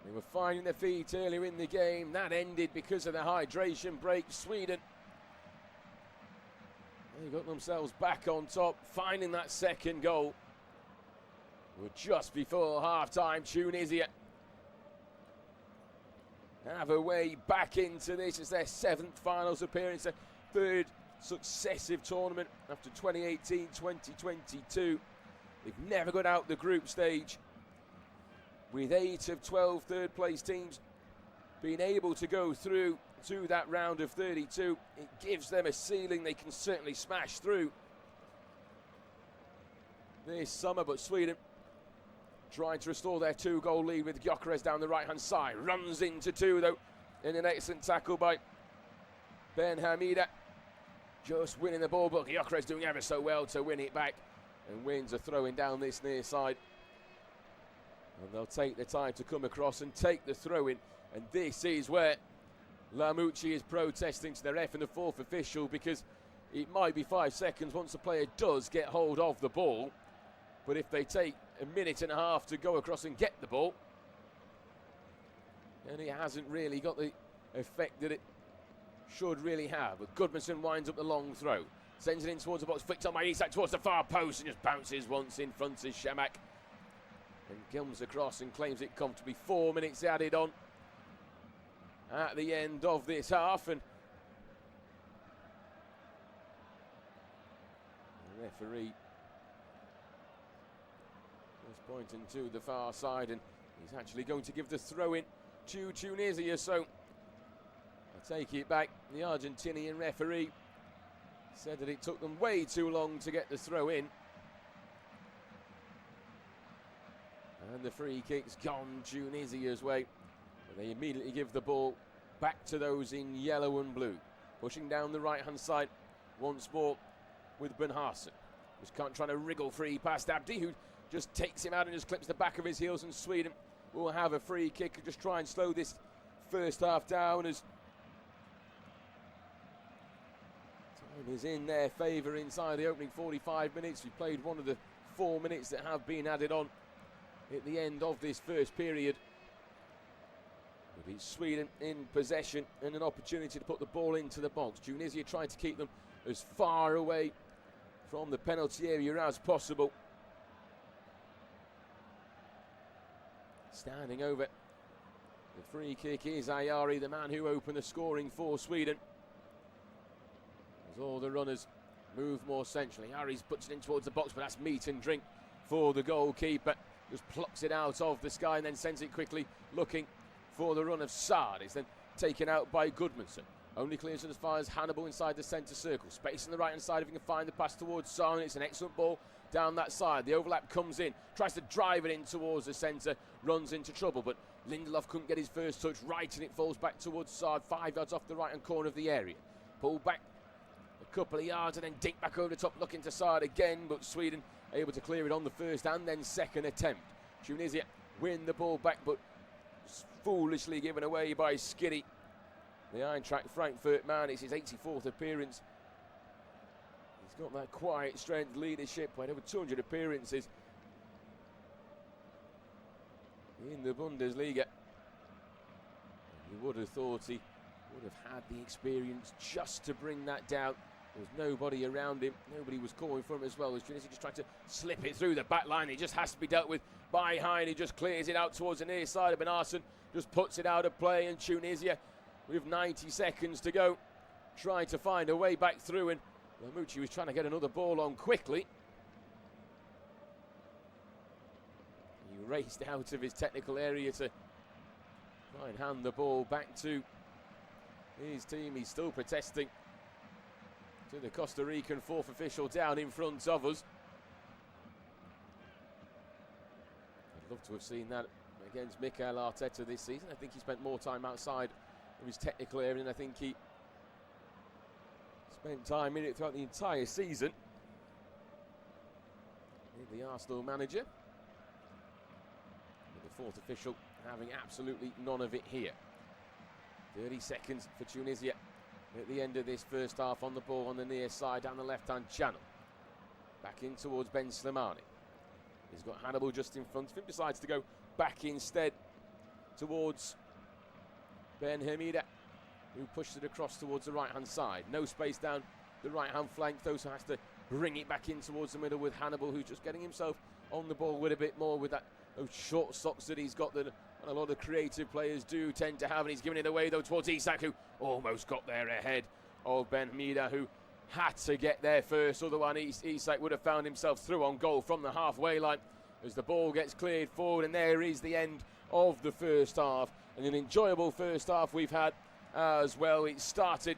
They were finding their feet earlier in the game. That ended because of the hydration break. Sweden, they got themselves back on top, finding that second goal. We're just before half-time. Tunisia have a way back into this. It's their 7th finals appearance, their 3rd successive tournament after 2018-2022. They've never got out the group stage. With 8 of 12 third-place teams being able to go through to that round of 32, it gives them a ceiling they can certainly smash through this summer. But Sweden trying to restore their 2-goal lead with Gyökeres down the right-hand side. Runs into 2, though, in an excellent tackle by Ben Hamida. Just winning the ball, but Gyökeres doing ever so well to win it back. And wins a throw-in down this near side. And they'll take the time to come across and take the throw-in. And this is where Lamucci is protesting to the ref and the 4th official, because it might be 5 seconds once the player does get hold of the ball. But if they take a minute and a half to go across and get the ball, then it hasn't really got the effect that it should really have. But Gudmundsson winds up the long throw, sends it in towards the box, flicked on by Isak towards the far post, and just bounces once in front of Shamak. And comes across and claims it comfortably. 4 minutes added on at the end of this half, and the referee is pointing to the far side, and he's actually going to give the throw-in to Tunisia. So I take it back. The Argentinian referee said that it took them way too long to get the throw-in. And the free kick's gone Tunisia's way. But they immediately give the ball back to those in yellow and blue. Pushing down the right-hand side once more with Ben Hassen. Just trying to wriggle free past Abdi, who just takes him out and just clips the back of his heels. And Sweden will have a free kick and just try and slow this first half down, as time is in their favour inside the opening 45 minutes. We played one of the 4 minutes that have been added on at the end of this first period. But it's Sweden in possession and an opportunity to put the ball into the box. Tunisia trying to keep them as far away from the penalty area as possible. Standing over the free kick is Ayari, the man who opened the scoring for Sweden. As all the runners move more centrally. Ayari's puts it in towards the box, but that's meat and drink for the goalkeeper. Just plucks it out of the sky and then sends it quickly, looking for the run of Saad. It's then taken out by Gudmundsson. Only clears it as far as Hannibal inside the centre circle. Space on the right-hand side if he can find the pass towards Saad. It's an excellent ball down that side. The overlap comes in, tries to drive it in towards the centre, runs into trouble, but Lindelof couldn't get his first touch right, and it falls back towards Saad, 5 yards off the right-hand corner of the area. Pulled back a couple of yards and then dink back over the top, looking to Saad again, but Sweden able to clear it on the first and then second attempt. Tunisia win the ball back, but foolishly given away by Skiddy, the Eintracht Frankfurt man. It's his 84th appearance. He's got that quiet strength, leadership, played over 200 appearances in the Bundesliga. You would have thought he would have had the experience just to bring that down. There was nobody around him, nobody was calling for him as well. As Tunisia just tried to slip it through the back line. It just has to be dealt with by Hine. He just clears it out towards the near side of Ben Arsen, just puts it out of play, and Tunisia, with 90 seconds to go, trying to find a way back through, and Lamucci was trying to get another ball on quickly. He raced out of his technical area to try and hand the ball back to his team. He's still protesting to the Costa Rican 4th official down in front of us. I'd love to have seen that against Mikel Arteta this season. I think he spent more time outside of his technical area, and I think he spent time in it throughout the entire season. The Arsenal manager, with the 4th official having absolutely none of it here. 30 seconds for Tunisia at the end of this first half on the ball on the near side down the left-hand channel. Back in towards Ben Slimani. He's got Hannibal just in front of him, decides to go back instead towards Ben Hamida, who pushes it across towards the right-hand side. No space down the right-hand flank, though, so has to bring it back in towards the middle with Hannibal, who's just getting himself on the ball with a bit more with those short socks that he's got that a lot of creative players do tend to have, and he's giving it away, though, towards Isak, who almost got there ahead of Ben Hamida, who had to get there first, otherwise Isak would have found himself through on goal from the halfway line as the ball gets cleared forward, and there is the end of the first half, and an enjoyable first half we've had as well. It started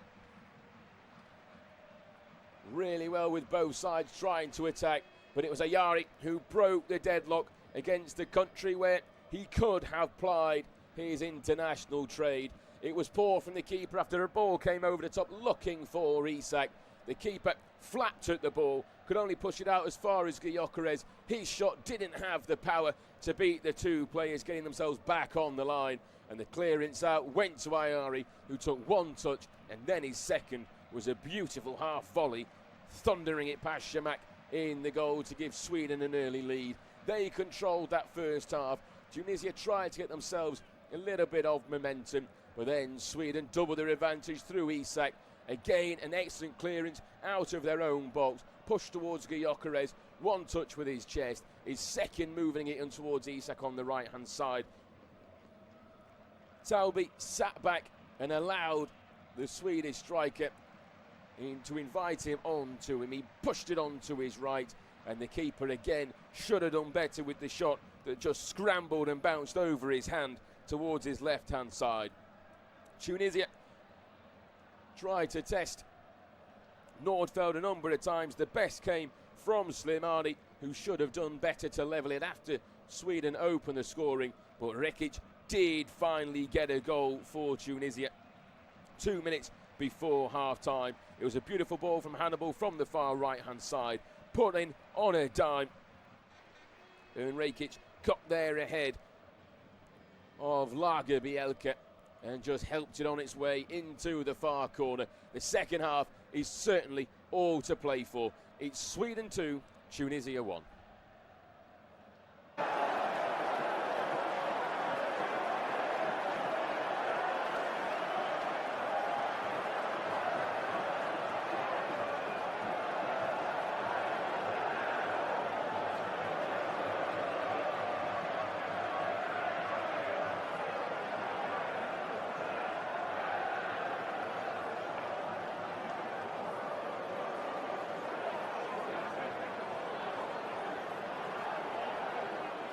really well with both sides trying to attack, but it was Ayari who broke the deadlock against the country where he could have plied his international trade. It was poor from the keeper after a ball came over the top looking for Isak. The keeper flapped at the ball, could only push it out as far as Gyökeres. His shot didn't have the power to beat the two players getting themselves back on the line, and the clearance out went to Ayari, who took one touch, and then his second was a beautiful half volley, thundering it past Shamak in the goal to give Sweden an early lead. They controlled that first half. Tunisia tried to get themselves a little bit of momentum, but then Sweden doubled their advantage through Isak. Again, an excellent clearance out of their own box, pushed towards Gyökeres, one touch with his chest, his second moving it in towards Isak on the right-hand side. Talby sat back and allowed the Swedish striker to invite him onto him. He pushed it onto his right, and the keeper again should have done better with the shot that just scrambled and bounced over his hand towards his left-hand side. Tunisia tried to test Nordfeld a number of times. The best came from Slimani, who should have done better to level it after Sweden opened the scoring, but Rekic did finally get a goal for Tunisia 2 minutes before half-time. It was a beautiful ball from Hannibal from the far right-hand side, put in on a dime, and Rekic got there ahead of Lager Bielka and just helped it on its way into the far corner. The second half is certainly all to play for. It's Sweden 2, Tunisia 1.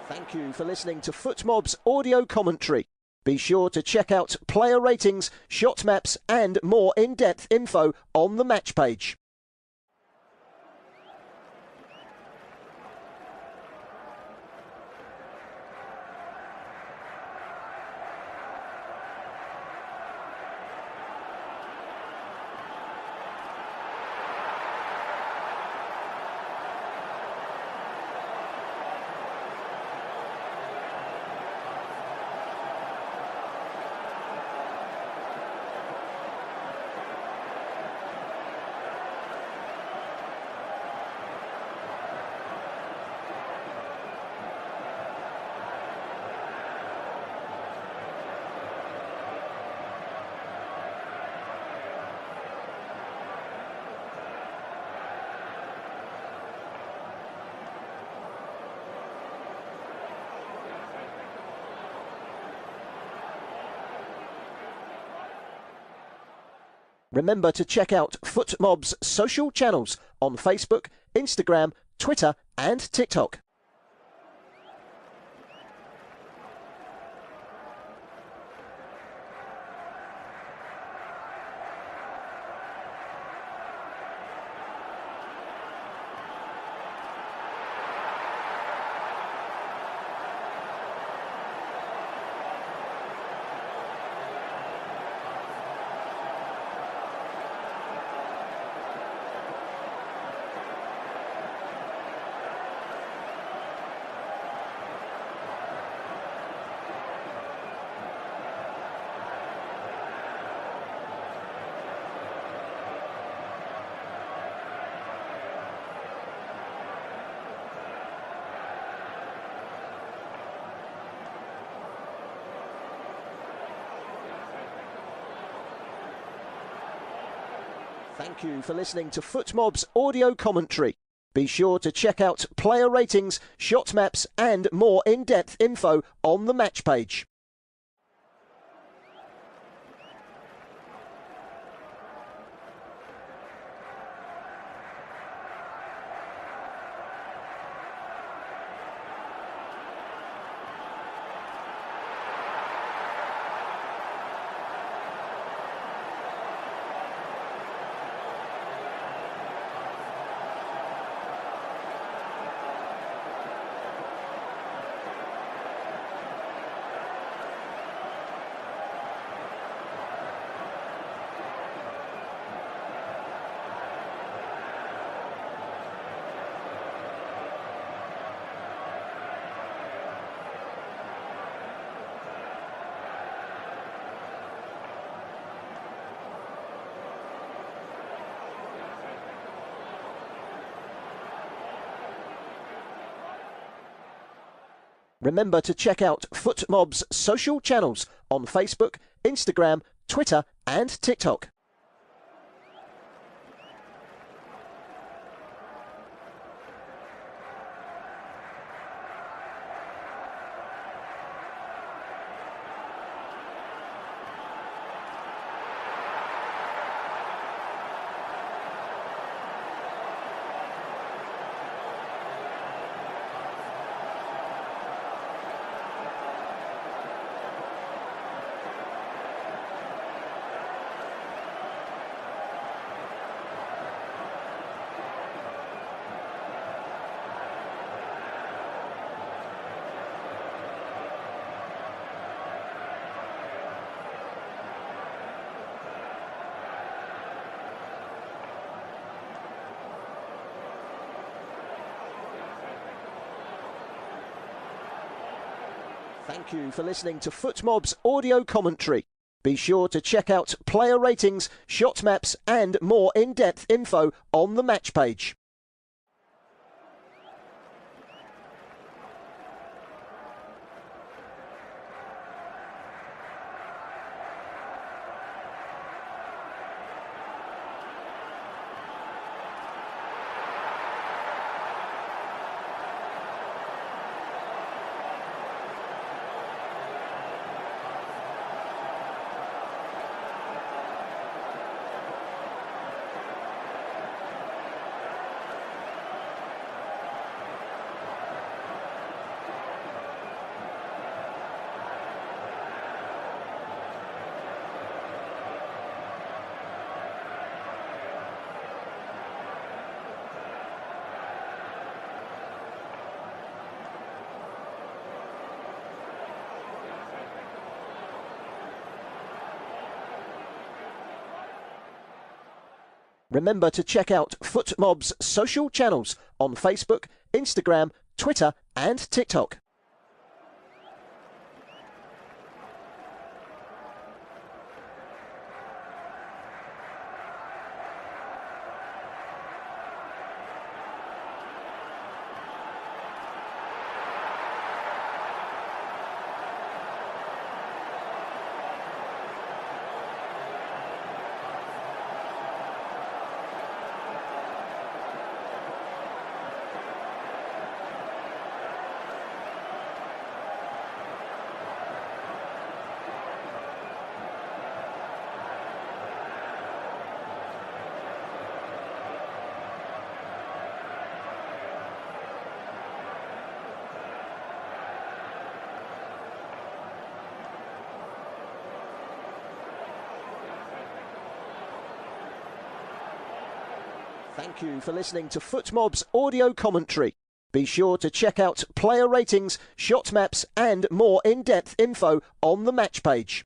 Thank you for listening to FootMob's audio commentary. Be sure to check out player ratings, shot maps and more in-depth info on the match page. Remember to check out FootMob's social channels on Facebook, Instagram, Twitter and TikTok. Thank you for listening to FootMob's audio commentary. Be sure to check out player ratings, shot maps and more in-depth info on the match page. Remember to check out FootMob's social channels on Facebook, Instagram, Twitter and TikTok. Thank you for listening to FootMob's audio commentary. Be sure to check out player ratings, shot maps and more in-depth info on the match page. Remember to check out FootMob's social channels on Facebook, Instagram, Twitter and TikTok. Thank you for listening to FootMob's audio commentary. Be sure to check out player ratings, shot maps and more in-depth info on the match page.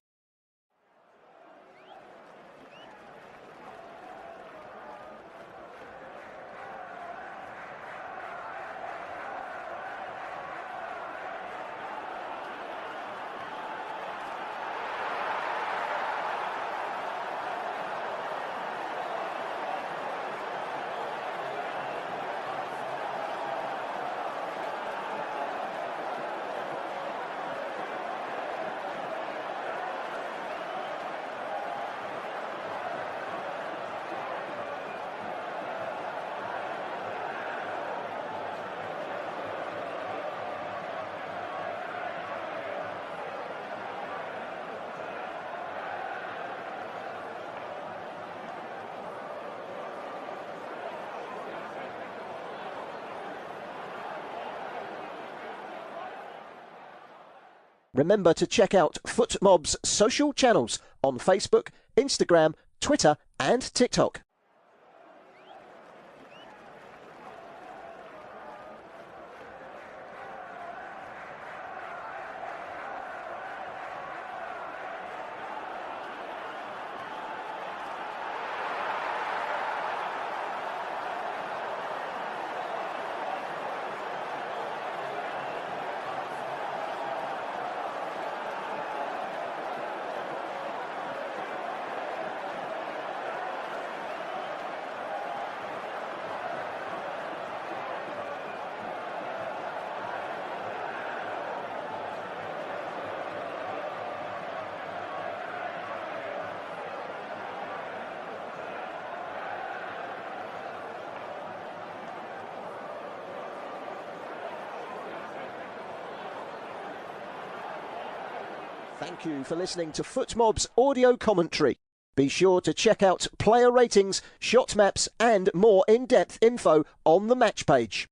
Remember to check out FootMob's social channels on Facebook, Instagram, Twitter and TikTok. Thank you for listening to FootMob's audio commentary. Be sure to check out player ratings, shot maps and more in-depth info on the match page.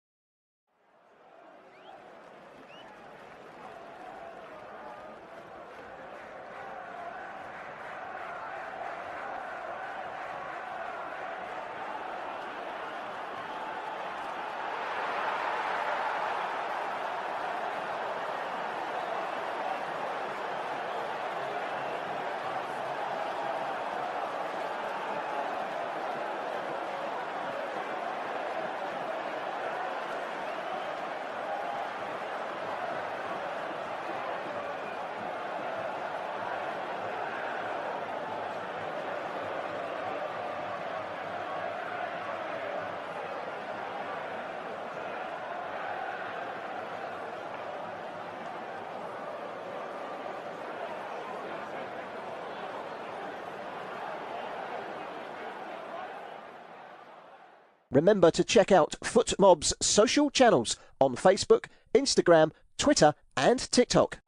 Remember to check out FootMob's social channels on Facebook, Instagram, Twitter and TikTok.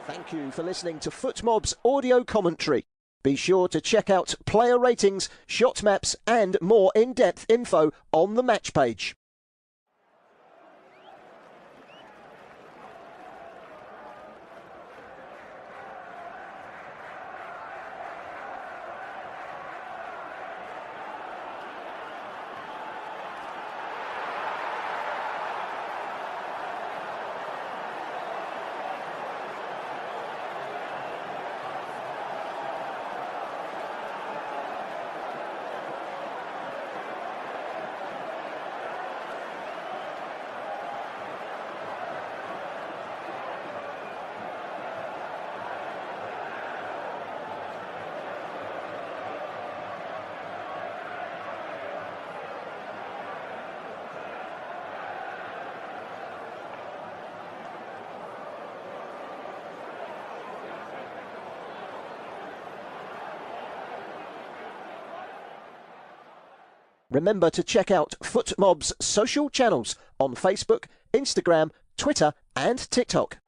Thank you for listening to FootMob's audio commentary. Be sure to check out player ratings, shot maps and more in-depth info on the match page. Remember to check out FootMob's social channels on Facebook, Instagram, Twitter and TikTok.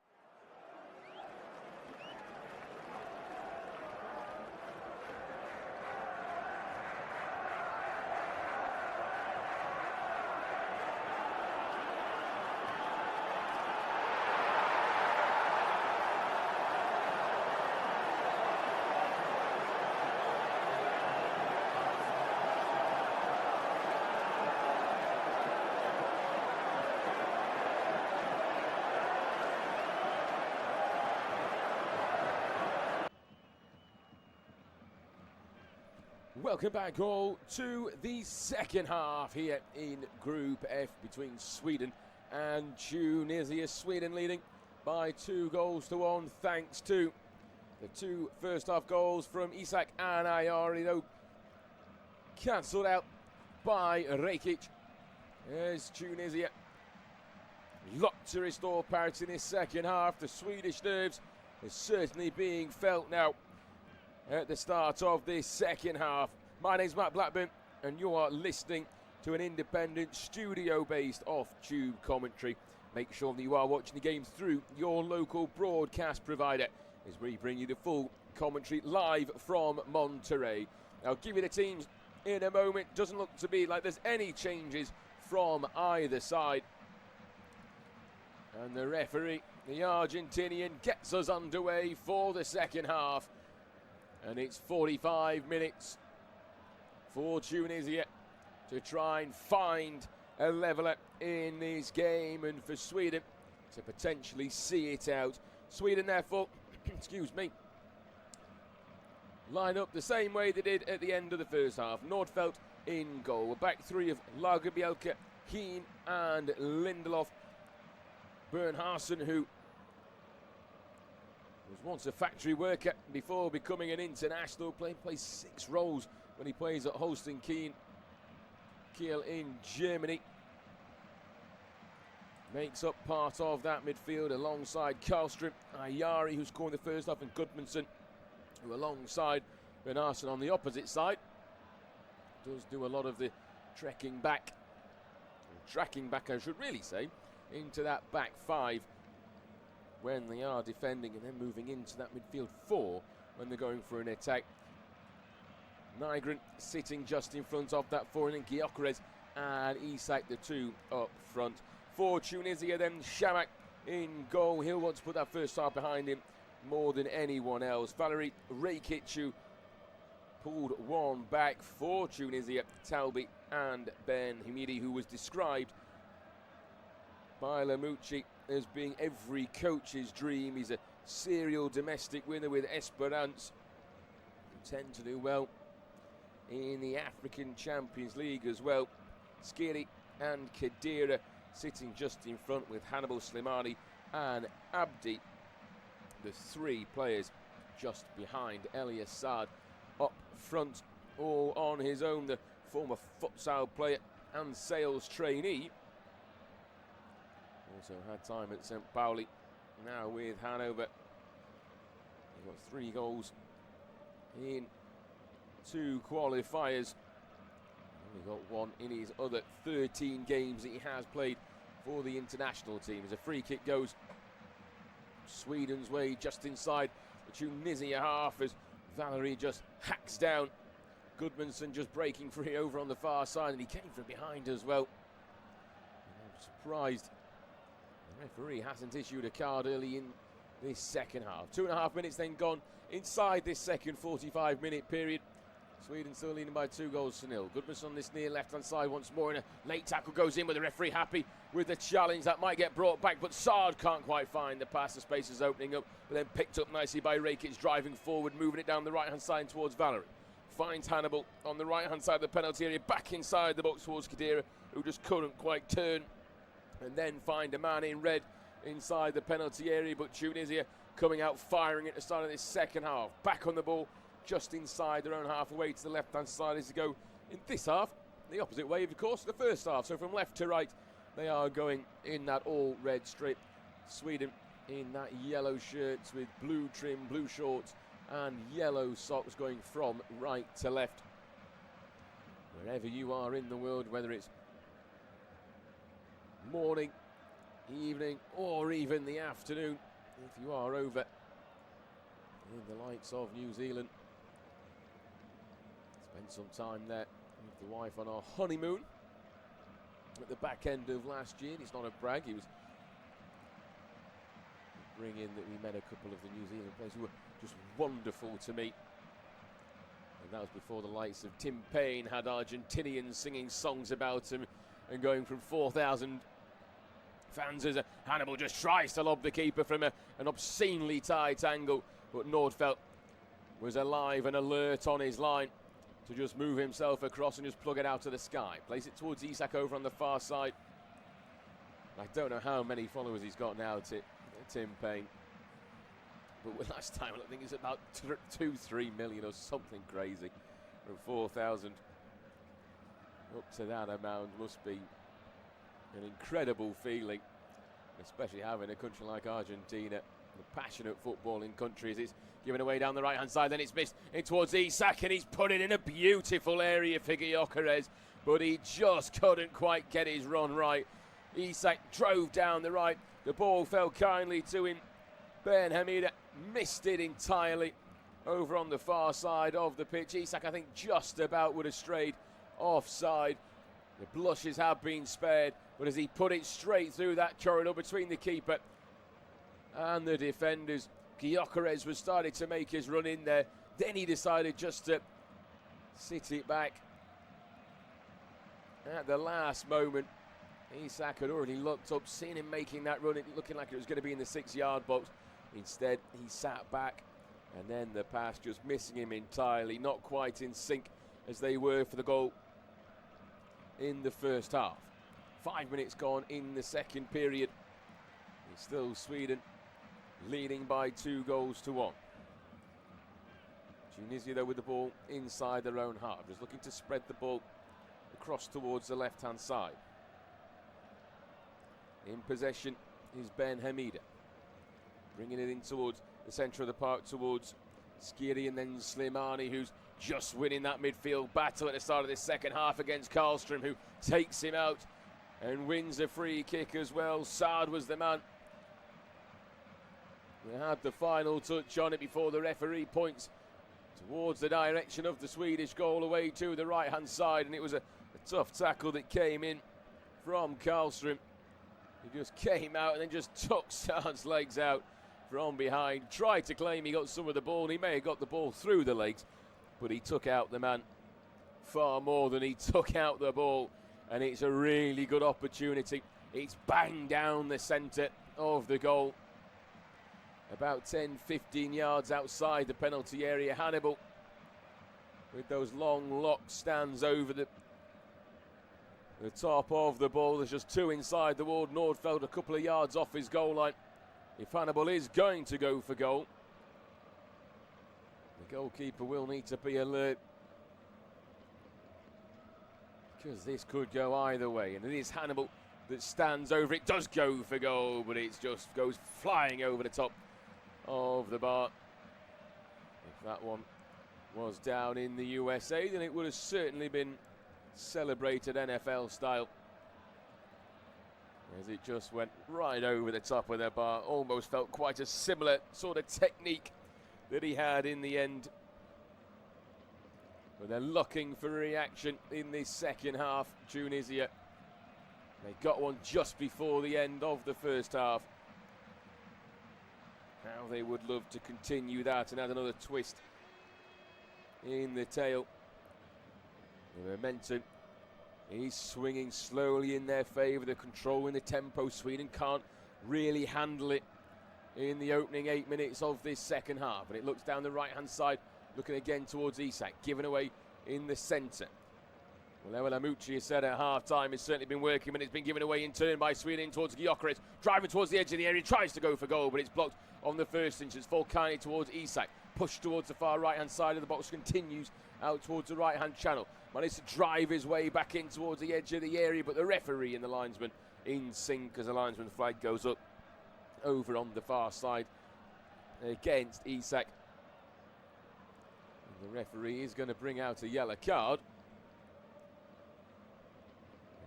Welcome back all to the second half here in Group F between Sweden and Tunisia. Sweden leading by 2-1 thanks to the two first half goals from Isak and Ayari, though cancelled out by Rekic, as Tunisia lot to restore parity in this second half. The Swedish nerves are certainly being felt now at the start of this second half. My name's Matt Blackburn, and you are listening to an independent studio-based off-tube commentary. Make sure that you are watching the game through your local broadcast provider, as we bring you the full commentary live from Monterrey. I'll give you the teams in a moment. Doesn't look to be like there's any changes from either side. And the referee, the Argentinian, gets us underway for the second half. And it's 45 minutes for Tunisia to try and find a leveller in this game, and for Sweden to potentially see it out. Sweden, therefore, excuse me, line up the same way they did at the end of the first half. Nordfeldt in goal. A back three of Lagerbielke, Keane and Lindelof. Bernharsen, who was once a factory worker before becoming an international, plays 6 roles when he plays at Holstein Kiel in Germany. Makes up part of that midfield alongside Karlström, Ayari, who scored in the first half, and Gudmundsson, who alongside Bernharsen on the opposite side does do a lot of the tracking back, I should really say, into that back 5 when they are defending, and then moving into that midfield 4 when they're going for an attack. Nygren sitting just in front of that 4, and then Gyökeres and Isak, the 2 up front. For Tunisia then, Shamak in goal. He'll want to put that first half behind him more than anyone else. Valery Rekic, who pulled one back for Tunisia. Talbi and Ben Hamidi, who was described by Lamucci as being every coach's dream. He's a serial domestic winner with Esperance, who tend to do well in the African Champions League as well. Skiri and Khedira sitting just in front with Hannibal Slimani and Abdi, the 3 players just behind Elias Saad up front, all on his own. The former futsal player and sales trainee also had time at St. Pauli, now with Hanover. He's got 3 goals in 2 qualifiers. Only got 1 in his other 13 games that he has played for the international team. As a free kick goes Sweden's way, just inside the Tunisia half, as Valery just hacks down. Gudmundsson just breaking free over on the far side, and he came from behind as well. And I'm surprised the referee hasn't issued a card early in this second half. 2.5 minutes then gone inside this second 45-minute period. Sweden still leading by 2-0. Gudmundsson on this near left-hand side once more, and a late tackle goes in, with the referee happy with the challenge. That might get brought back, but Saad can't quite find the pass. The space is opening up, but then picked up nicely by Rekic, driving forward, moving it down the right-hand side towards Valery. Finds Hannibal on the right-hand side of the penalty area, back inside the box towards Khedira, who just couldn't quite turn, and then find a man in red inside the penalty area. But Tunisia coming out firing at the start of this second half. Back on the ball, just inside their own half, away to the left-hand side as they go in this half. The opposite way, of course, the first half. So from left to right, they are going in that all-red strip. Sweden in that yellow shirts with blue trim, blue shorts, and yellow socks, going from right to left. Wherever you are in the world, whether it's morning, evening, or even the afternoon, if you are over in the likes of New Zealand, spent some time there with the wife on our honeymoon at the back end of last year. It's not a brag, he was bring in that we met a couple of the New Zealand players who were just wonderful to meet. And that was before the likes of Tim Payne had Argentinians singing songs about him, and going from 4,000 fans as Hannibal just tries to lob the keeper from an obscenely tight angle, but Nordfeldt was alive and alert on his line. to just move himself across and just plug it out to the sky. Place it towards Isak over on the far side. I don't know how many followers he's got now, Tim Payne. But last time I think it's about 2-3 million or something crazy. From 4,000 up to that amount must be an incredible feeling, especially having a country like Argentina, a passionate footballing country, as it's given away down the right hand side, then it's missed in towards Isak, and he's put it in a beautiful area for Gyökeres, but he just couldn't quite get his run right. Isak drove down the right, the ball fell kindly to him. Ben Hamida missed it entirely over on the far side of the pitch. Isak, I think, just about would have strayed offside. The blushes have been spared, but as he put it straight through that corridor between the keeper and the defenders, Gyökeres was starting to make his run in there. Then he decided just to sit it back at the last moment. Isak had already looked up, seen him making that run, looking like it was going to be in the 6-yard box. Instead, he sat back, and then the pass just missing him entirely, not quite in sync as they were for the goal in the first half. 5 minutes gone in the second period. It's still Sweden leading by 2-1. Tunisia, though, with the ball inside their own half, just looking to spread the ball across towards the left-hand side. In possession is Ben Hamida, bringing it in towards the centre of the park, towards Skiri, and then Slimani, who's just winning that midfield battle at the start of this second half against Karlström, who takes him out and wins a free kick as well. Saad was the man who had the final touch on it before the referee points towards the direction of the Swedish goal away to the right-hand side, and it was a tough tackle that came in from Karlström. He just came out and then just took Saad's legs out from behind, tried to claim he got some of the ball, and he may have got the ball through the legs, but he took out the man far more than he took out the ball, and it's a really good opportunity. It's bang down the centre of the goal, about 10-15 yards outside the penalty area. Hannibal with those long lock stands over the top of the ball. There's just two inside the wall. Nordfeldt a couple of yards off his goal line. If Hannibal is going to go for goal, the goalkeeper will need to be alert, because this could go either way, and it is Hannibal that stands over it. Does go for goal, but it just goes flying over the top of the bar. If that one was down in the USA, then it would have certainly been celebrated NFL style, as it just went right over the top of the bar. Almost felt quite a similar sort of technique that he had in the end. But they're looking for a reaction in this second half, Tunisia. They got one just before the end of the first half. How they would love to continue that and add another twist in the tail. The momentum is swinging slowly in their favour. They're controlling the tempo. Sweden can't really handle it in the opening 8 minutes of this second half. And it looks down the right-hand side, looking again towards Isak, given away in the centre. Well, Elamucci has said at half-time it's certainly been working, but it's been given away in turn by Sweden towards Gyökeres. Driving towards the edge of the area, tries to go for goal, but it's blocked on the first inch. It's Volcani towards Isak. Pushed towards the far right-hand side of the box, continues out towards the right-hand channel. Managed to drive his way back in towards the edge of the area, but the referee and the linesman in sync as the linesman flag goes up over on the far side against Isak. And the referee is going to bring out a yellow card.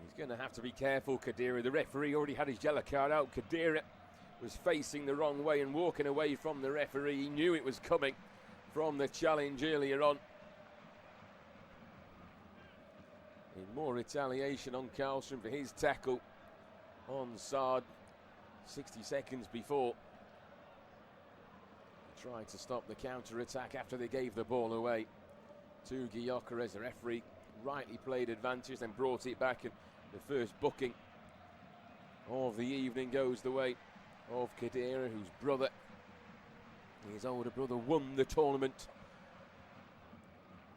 He's going to have to be careful, Khedira. The referee already had his yellow card out. Khedira was facing the wrong way and walking away from the referee. He knew it was coming from the challenge earlier on. In more retaliation on Karlström for his tackle on Saad 60 seconds before. He tried to stop the counter-attack after they gave the ball away to Gyökeres. The referee rightly played advantage, then brought it back, and the first booking of the evening goes the way of Khedira, whose brother, his older brother, won the tournament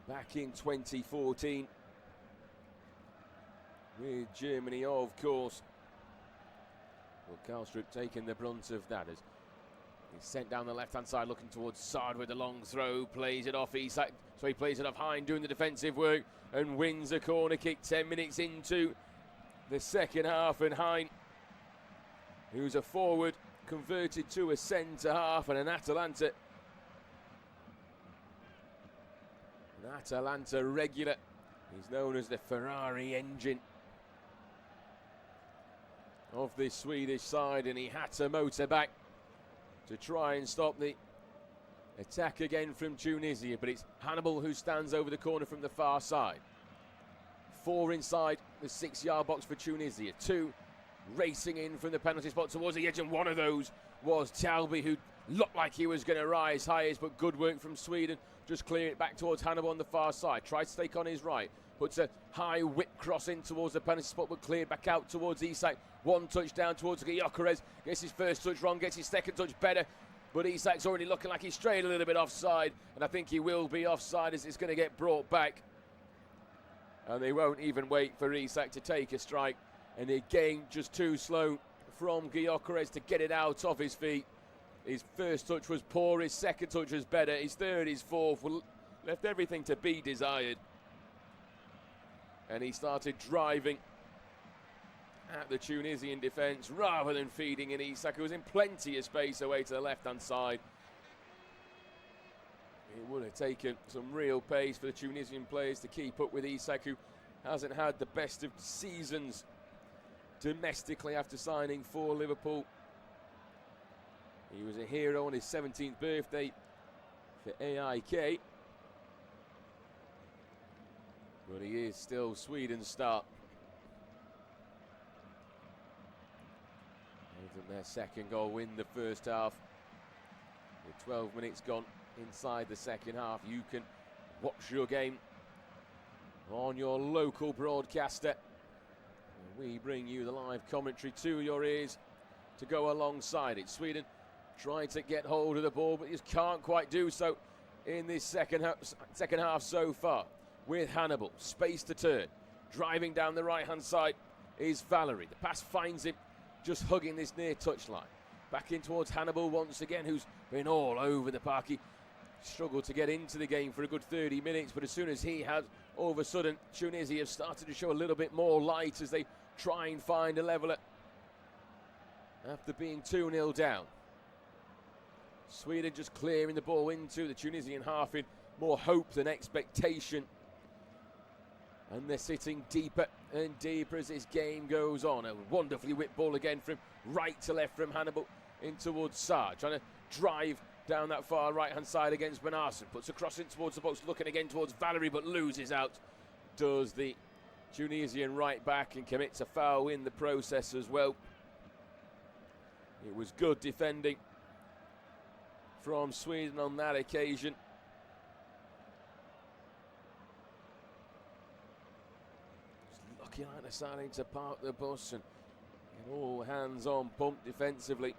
back in 2014 with Germany, of course. But Karlstrup taking the brunt of that as he's sent down the left-hand side, looking towards Saad with the long throw, plays it off Isak, so he plays it off Hein, doing the defensive work, and wins a corner kick 10 minutes into the second half. And Hein, who's a forward, converted to a centre-half, and an Atalanta regular. He's known as the Ferrari engine of this Swedish side, and he had to motor back to try and stop the attack again from Tunisia. But it's Hannibal who stands over the corner from the far side. 4 inside the 6-yard box for Tunisia. 2 racing in from the penalty spot towards the edge, and one of those was Talby, who looked like he was going to rise highest, but good work from Sweden. Just clear it back towards Hannibal on the far side. Tried to stake on his right. Puts a high whip cross in towards the penalty spot, but cleared back out towards Isak. 1 touch down towards Gyökeres. Gets his first touch wrong, gets his second touch better. But Isak's already looking like he's strayed a little bit offside. And I think he will be offside as it's going to get brought back. And they won't even wait for Isak to take a strike. And again, just too slow from Gyökeres to get it out of his feet. His first touch was poor, his second touch was better, his third, his fourth, left everything to be desired. And he started driving at the Tunisian defence rather than feeding in Isak, who was in plenty of space away to the left-hand side. It would have taken some real pace for the Tunisian players to keep up with Isak, who hasn't had the best of seasons domestically after signing for Liverpool. He was a hero on his 17th birthday for AIK. But he is still Sweden's star. Their second goal in the first half. With 12 minutes gone inside the second half, you can watch your game on your local broadcaster. And we bring you the live commentary to your ears to go alongside it. Sweden trying to get hold of the ball, but just can't quite do so in this second half so far. With Hannibal, space to turn. Driving down the right-hand side is Valery. The pass finds him, just hugging this near touchline. Back in towards Hannibal once again, who's been all over the park. He struggled to get into the game for a good 30 minutes, but as soon as he had, all of a sudden, Tunisia have started to show a little bit more light as they try and find a leveller after being 2-0 down. Sweden just clearing the ball into the Tunisian half in more hope than expectation. And they're sitting deeper and deeper as this game goes on. A wonderfully whipped ball again from right to left from Hannibal in towards Saad. Trying to drive down that far right-hand side against Benarsson. Puts a cross in towards the box, looking again towards Valery, but loses out. Does the Tunisian right back and commits a foul in the process as well. It was good defending from Sweden on that occasion. Just looking like they're starting to park the bus and get all hands on pump defensively.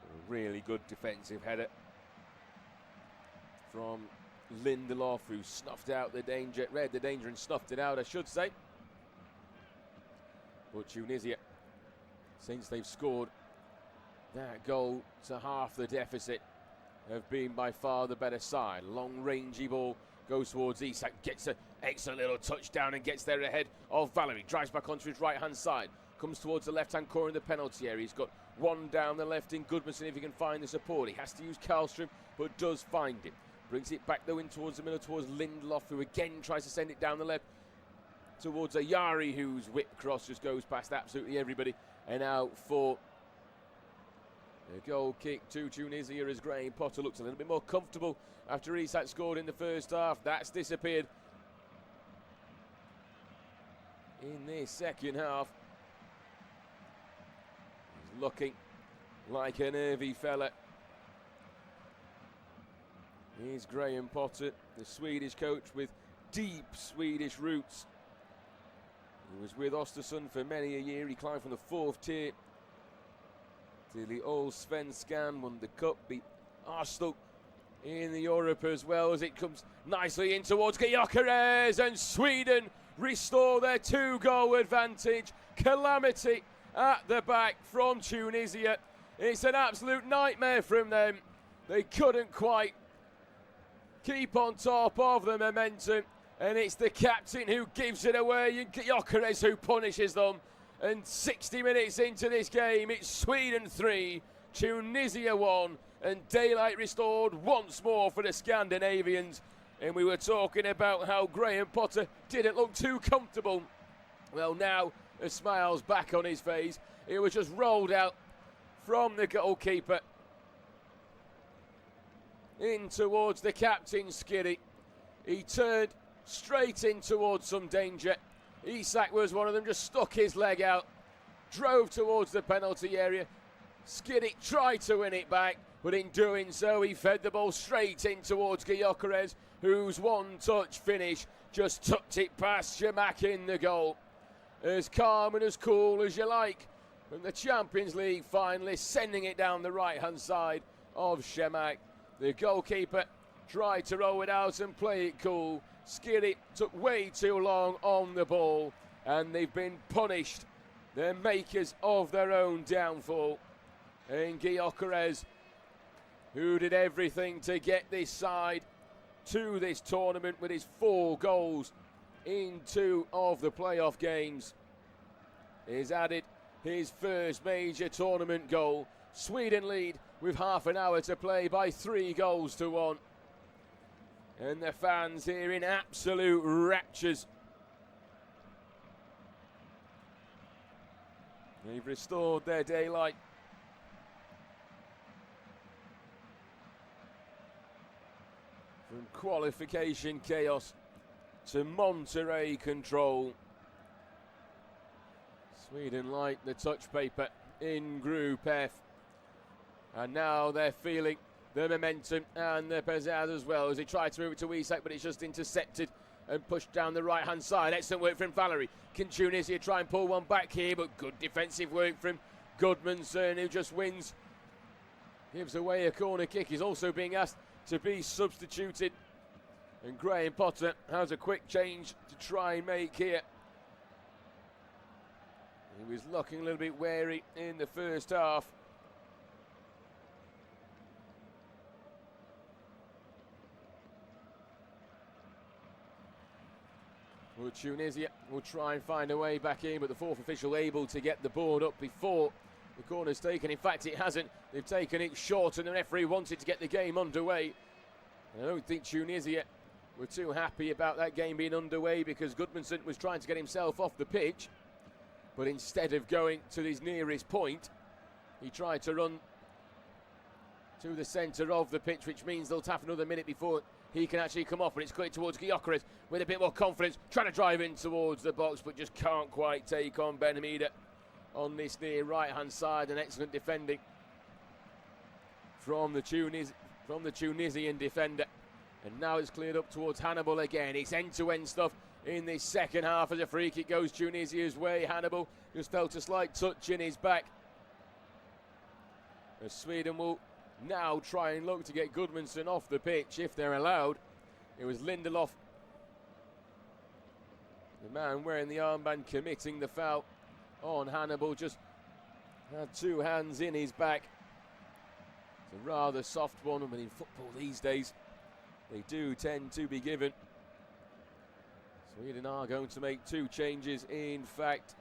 A really good defensive header from Lindelof, who snuffed out the danger, read the danger and snuffed it out, I should say. But Tunisia, since they've scored that goal to half the deficit, have been by far the better side. Long rangey ball goes towards Isak, gets an excellent little touchdown and gets there ahead of Valery. Drives back onto his right hand side, comes towards the left hand corner in the penalty area. He's got one down the left in Goodmanson if he can find the support. He has to use Karlstrup, but does find him. Brings it back though in towards the middle towards Lindelof, who again tries to send it down the left towards Ayari, whose whip cross just goes past absolutely everybody. And out for the goal kick to Tunisia as Graham Potter looks a little bit more comfortable after Isak scored in the first half. That's disappeared in this second half. He's looking like a nervy fella. Here's Graham Potter, the Swedish coach with deep Swedish roots. He was with Östersund for many a year. He climbed from the 4th tier to the Allsvenskan, won the cup, beat Arsenal in the Europe as well, as it comes nicely in towards Gyökeres, and Sweden restore their 2-goal advantage. Calamity at the back from Tunisia. It's an absolute nightmare from them. They couldn't quite keep on top of the momentum, and it's the captain who gives it away, and Gyökeres who punishes them. And 60 minutes into this game, it's Sweden 3, Tunisia 1, and daylight restored once more for the Scandinavians. And we were talking about how Graham Potter didn't look too comfortable. Well, now a smile's back on his face. It was just rolled out from the goalkeeper in towards the captain, Skiddy. He turned straight in towards some danger. Isak was one of them, just stuck his leg out, drove towards the penalty area. Skiddy tried to win it back, but in doing so, he fed the ball straight in towards Gyökeres, whose one-touch finish just tucked it past Shemak in the goal. As calm and as cool as you like from the Champions League finalists, sending it down the right-hand side of Shemak. The goalkeeper tried to roll it out and play it cool. Skiddy took way too long on the ball, and they've been punished. They're makers of their own downfall. And Gyökeres, who did everything to get this side to this tournament with his 4 goals in 2 of the playoff games, has added his first major tournament goal. Sweden lead with half an hour to play by 3 goals to 1. And the fans here in absolute raptures. They've restored their daylight. From qualification chaos to Monterrey control. Sweden like the touch paper in Group F. And now they're feeling the momentum and the pizzazz as well, as they try to move it to Isak, but it's just intercepted and pushed down the right-hand side. Excellent work from Valery. Can Tunisia try and pull one back here, but good defensive work from Gudmundsson, who just wins. Gives away a corner kick. He's also being asked to be substituted. And Graham Potter has a quick change to try and make here. He was looking a little bit wary in the first half. Well, Tunisia will try and find a way back in, but the 4th official able to get the board up before the corner's taken. In fact, it hasn't. They've taken it short, and the referee wanted to get the game underway. And I don't think Tunisia were too happy about that game being underway, because Gudmundsson was trying to get himself off the pitch, but instead of going to his nearest point, he tried to run to the centre of the pitch, which means they'll have another minute before he can actually come off, and it's cutting towards Gyökeres with a bit more confidence, trying to drive in towards the box, but just can't quite take on Ben Hamida on this near right-hand side. And excellent defending from the Tunisian defender. And now it's cleared up towards Hannibal again. It's end-to-end stuff in this second half as a free kick goes Tunisia's way. Hannibal just felt a slight touch in his back. As Sweden will now try and look to get Gudmundsson off the pitch if they're allowed. It was Lindelof, the man wearing the armband, committing the foul on Hannibal. Just had 2 hands in his back. It's a rather soft one, but in football these days they do tend to be given. Sweden are going to make 2 changes. In fact,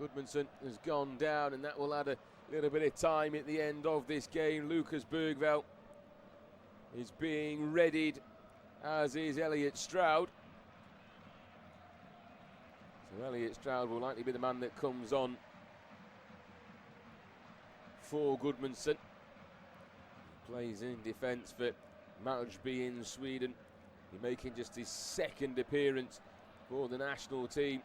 Gudmundsson has gone down, and that will add a little bit of time at the end of this game. Lucas Bergvall is being readied, as is Elliot Stroud. So Elliot Stroud will likely be the man that comes on for Gudmundsson. Plays in defence for Malmby in Sweden. He's making just his 2nd appearance for the national team.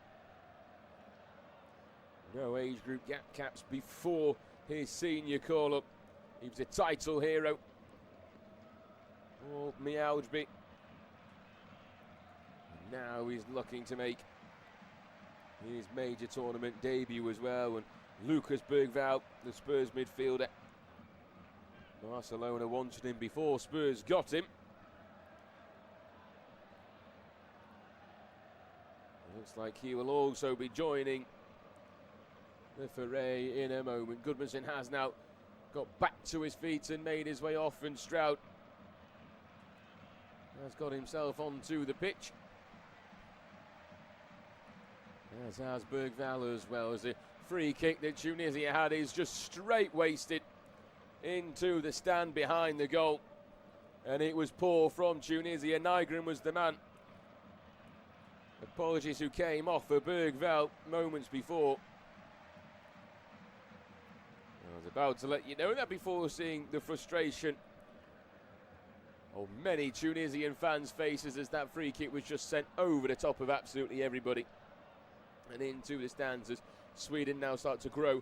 No age group gap caps before his senior call-up. He was a title hero for Malmby. Now he's looking to make his major tournament debut as well. And Lucas Bergvall, the Spurs midfielder, Barcelona wanted him before Spurs got him. Looks like he will also be joining the foray in a moment. Goodmanson has now got back to his feet and made his way off, and Stroud has got himself onto the pitch. As has Bergval as well. As the free kick that Tunisia had is just straight wasted into the stand behind the goal. And it was poor from Tunisia. Nygren was the man. Apologies, who came off for Bergval moments before. I was about to let you know that before seeing the frustration of many Tunisian fans' faces as that free kick was just sent over the top of absolutely everybody and into the stands, as Sweden now start to grow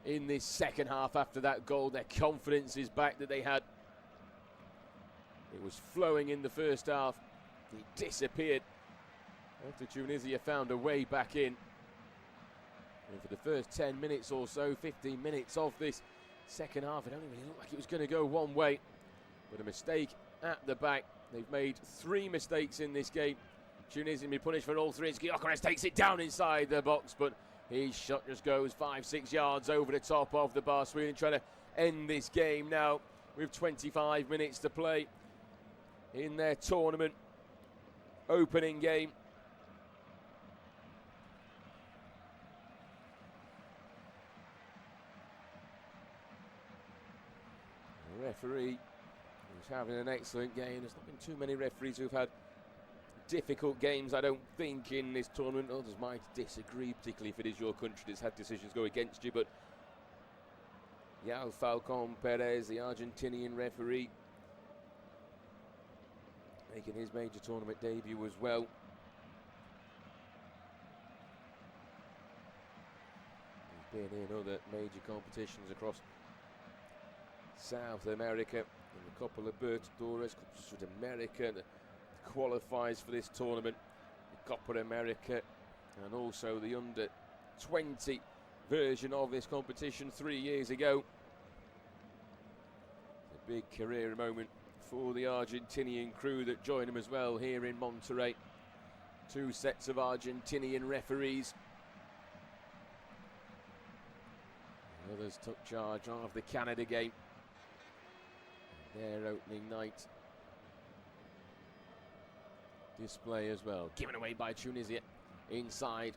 in this second half after that goal. Their confidence is back that they had. It was flowing in the first half. It disappeared after Tunisia found a way back in. And for the first 10 minutes or so, 15 minutes of this second half, it only really looked like it was going to go one way. But a mistake at the back. They've made 3 mistakes in this game. Tunisia will be punished for all 3. Gyökeres takes it down inside the box, but his shot just goes 5-6 yards over the top of the bar. Sweden trying to end this game now with 25 minutes to play in their tournament opening game. The referee is having an excellent game. There's not been too many referees who've had difficult games, I don't think, in this tournament. Others might disagree, particularly if it is your country that's had decisions go against you. But Yal Falcon Perez, the Argentinian referee, making his major tournament debut as well. He's been in other major competitions across South America, and a couple of Libertadores, South America, that qualifies for this tournament, the Copa America, and also the under-20 version of this competition 3 years ago. It's a big career moment for the Argentinian crew that joined him as well here in Monterrey. 2 sets of Argentinian referees. The others took charge of the Canada game, their opening night display as well. Given away by Tunisia inside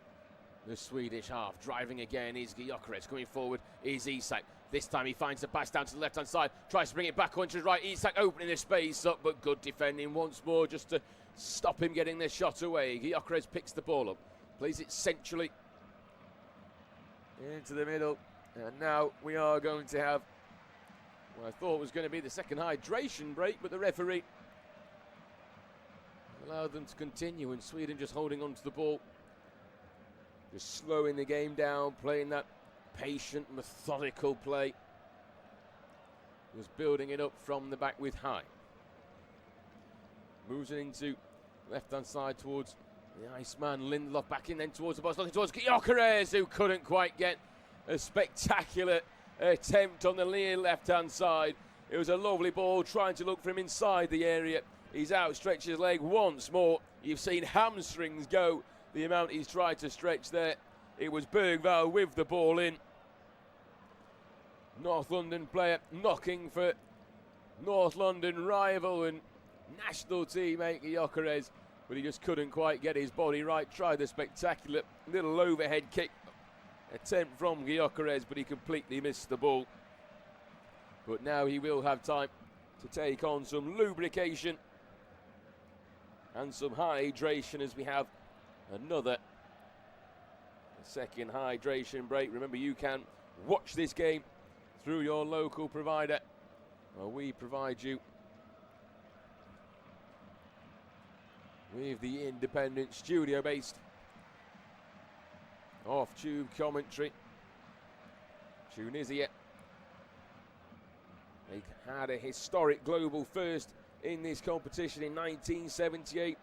the Swedish half. Driving again is Gyökeres. Coming forward is Isak. This time he finds the pass down to the left hand side. Tries to bring it back onto the right. Isak opening the space up, but good defending once more just to stop him getting the shot away. Gyökeres picks the ball up. Plays it centrally into the middle. And now we are going to have what I thought was going to be the second hydration break, but the referee allowed them to continue, and Sweden just holding on to the ball, just slowing the game down, playing that patient, methodical play. Was building it up from the back with High. Moves it into left-hand side towards the Iceman. Lindelof back in then towards the box, looking towards Gyökeres, who couldn't quite get a spectacular attempt on the left-hand side. It was a lovely ball, trying to look for him inside the area. He's outstretched his leg once more. You've seen hamstrings go the amount he's tried to stretch there. It was Bergval with the ball in. North London player knocking for North London rival and national teammate Gyökeres, but he just couldn't quite get his body right. Tried the spectacular little overhead kick attempt from Gyökeres, but he completely missed the ball. But now he will have time to take on some lubrication and some hydration as we have another second hydration break. Remember, you can watch this game through your local provider. Well, we provide you with the independent studio-based off-tube commentary. Tunisia, they had a historic global first in this competition in 1978.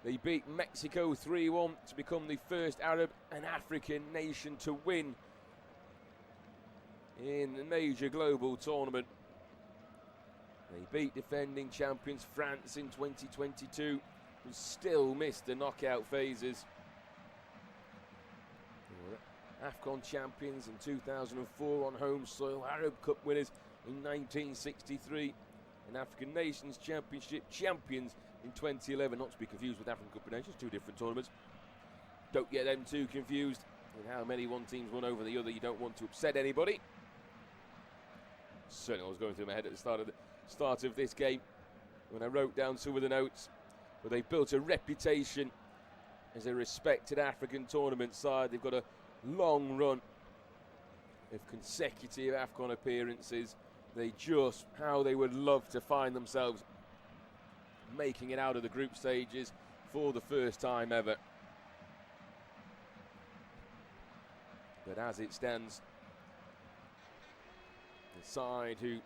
They beat Mexico 3-1 to become the first Arab and African nation to win in a major global tournament. They beat defending champions France in 2022, who still missed the knockout phases. They were AFCON champions in 2004 on home soil, Arab Cup winners in 1963, and African Nations Championship champions in 2011, not to be confused with African Cup of Nations, two different tournaments. Don't get them too confused in how many one team's won over the other. You don't want to upset anybody. Certainly I was going through my head at the start of this game when I wrote down some of the notes, but they've built a reputation as a respected African tournament side. They've got a long run of consecutive AFCON appearances. How they would love to find themselves making it out of the group stages for the first time ever. But as it stands, the side who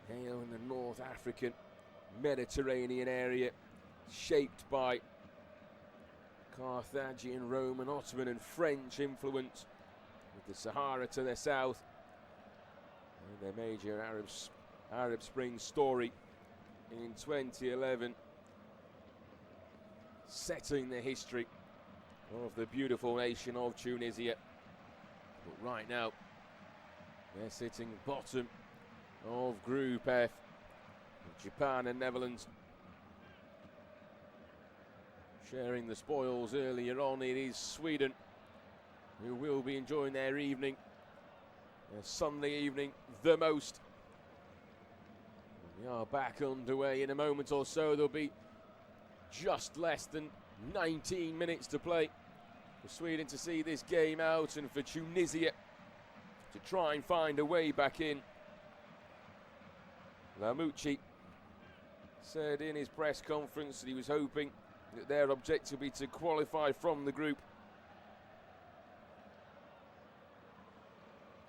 hail in the North African Mediterranean area, shaped by Carthaginian, Roman, Ottoman and French influence, with the Sahara to their south, and their major Arab Spring story in 2011, setting the history of the beautiful nation of Tunisia. But right now, they're sitting bottom of Group F, with Japan and Netherlands sharing the spoils. Earlier on, it is Sweden who will be enjoying their evening, their Sunday evening, the most. We are back underway in a moment or so. There'll be just less than 19 minutes to play for Sweden to see this game out, and for Tunisia to try and find a way back in. Lamouchi said in his press conference that he was hoping that their objective would be to qualify from the group.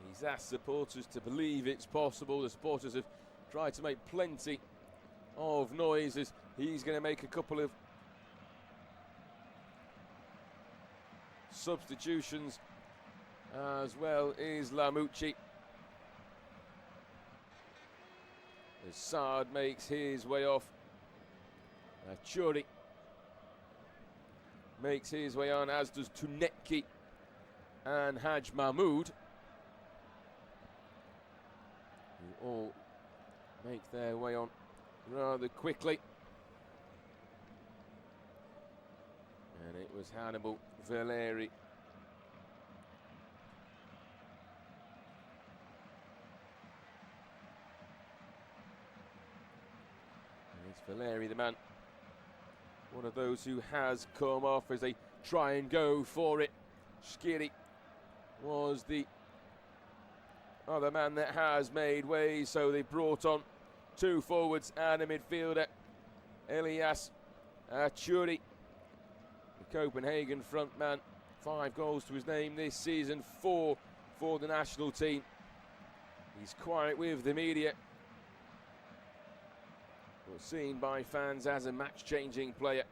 He's asked supporters to believe it's possible. The supporters have tried to make plenty of noise as he's going to make a couple of substitutions, as well is Lamouchi. As Saad makes his way off, Churi makes his way on, as does Tunetki and Haj Mahmoud, who all make their way on rather quickly. And it was Hannibal Valeri Valeri, the man, one of those who has come off as they try and go for it. Shkiri was the other man that has made way, so they brought on two forwards and a midfielder, Elias Churi, the Copenhagen front man. 5 goals to his name this season, 4 for the national team. He's quiet with the media, but seen by fans as a match-changing player.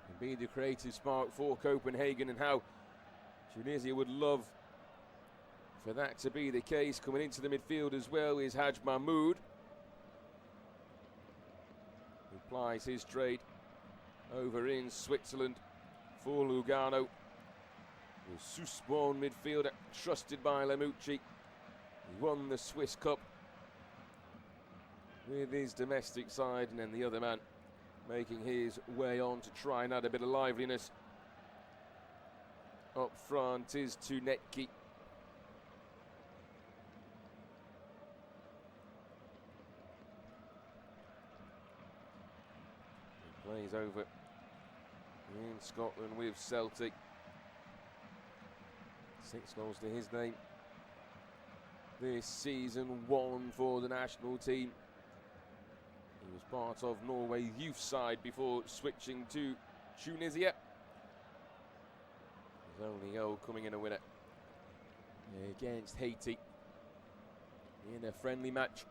Can be the creative spark for Copenhagen, and how Tunisia would love for that to be the case. Coming into the midfield as well is Haj Mahmoud, who plies his trade over in Switzerland for Lugano. The Swiss-born midfielder, trusted by Lamouchi. He won the Swiss Cup with his domestic side, and then the other man making his way on to try and add a bit of liveliness. Up front is Tunetki. He plays over in Scotland with Celtic. 6 goals to his name this season, 1 for the national team. He was part of Norway's youth side before switching to Tunisia. His only goal coming in a winner against Haiti in a friendly match.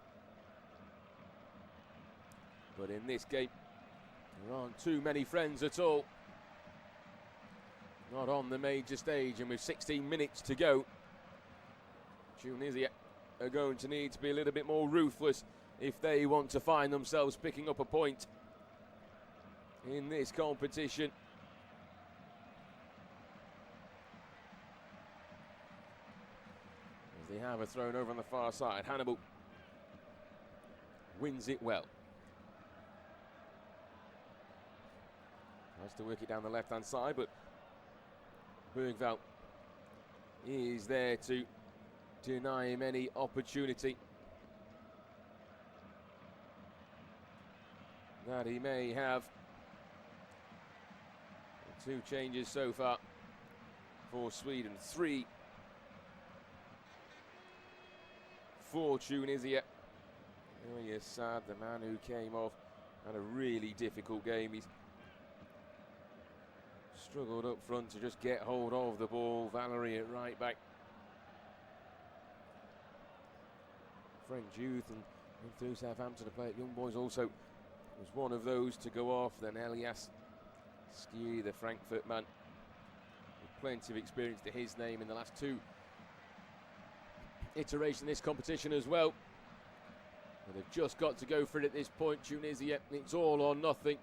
But in this game, there aren't too many friends at all. Not on the major stage, and with 16 minutes to go, Tunisia are going to need to be a little bit more ruthless if they want to find themselves picking up a point in this competition. As they have a thrown over on the far side, Hannibal wins it well. Tries to work it down the left-hand side, but Bergvall is there to deny him any opportunity that he may have. 2 changes so far for Sweden, 3 for Tunisia. Oh, yes, sad, the man who came off had a really difficult game. He's struggled up front to just get hold of the ball. Valerie at right back. French youth and through Southampton to play at Young Boys also was one of those to go off. Then Elias Ski, the Frankfurt man, with plenty of experience to his name in the last 2 iterations in this competition as well. But they've just got to go for it at this point. Tunisia, it's all or nothing.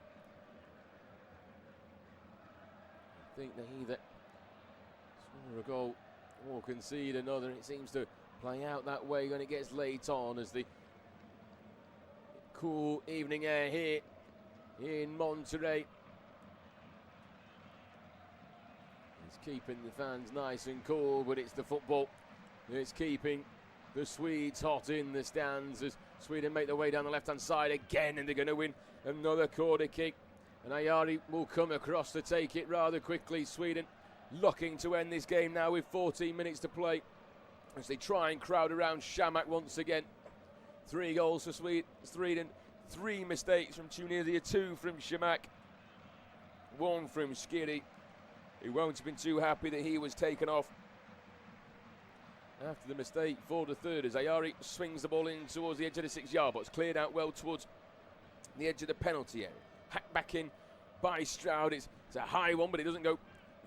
I think they either score a goal or concede another. It seems to play out that way when it gets late on, as the cool evening air here in Monterrey is keeping the fans nice and cool, but it's the football that's keeping the Swedes hot in the stands as Sweden make their way down the left-hand side again, and they're going to win another corner kick. And Ayari will come across to take it rather quickly. Sweden looking to end this game now with 14 minutes to play as they try and crowd around Shamak once again. 3 goals for Sweden, 3 mistakes from Tunisia, 2 from Shamak, 1 from Skiri, who won't have been too happy that he was taken off after the mistake for the third, as Ayari swings the ball in towards the edge of the 6-yard box, cleared out well towards the edge of the penalty area. Hacked back in by Stroud. It's a high one, but it doesn't go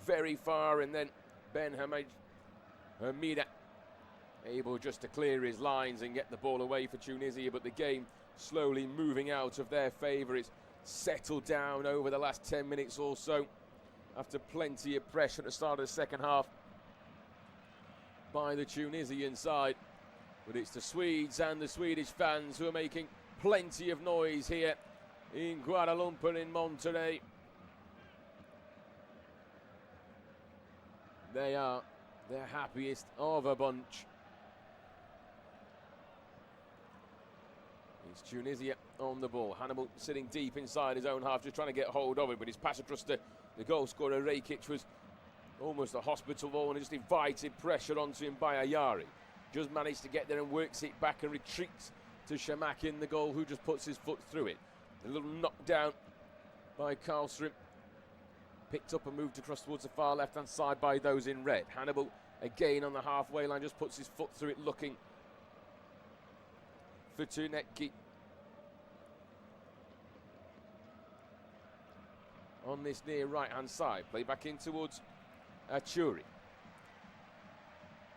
very far. And then Ben Hamida able just to clear his lines and get the ball away for Tunisia. But the game slowly moving out of their favour. It's settled down over the last 10 minutes or so after plenty of pressure at the start of the second half by the Tunisian side. But it's the Swedes and the Swedish fans who are making plenty of noise here in Kuala Lumpur in Monterrey. They are their happiest of a bunch. It's Tunisia on the ball. Hannibal sitting deep inside his own half, just trying to get hold of it, but his pass across to the goal scorer Rakic was almost a hospital ball, and just invited pressure onto him by Ayari. Just managed to get there and works it back and retreats to Shamak in the goal, who just puts his foot through it. A little knockdown by Karlström. Picked up and moved across towards the far left-hand side by those in red. Hannibal again on the halfway line, just puts his foot through it, looking for Tunecki. On this near right-hand side, play back in towards Achuri.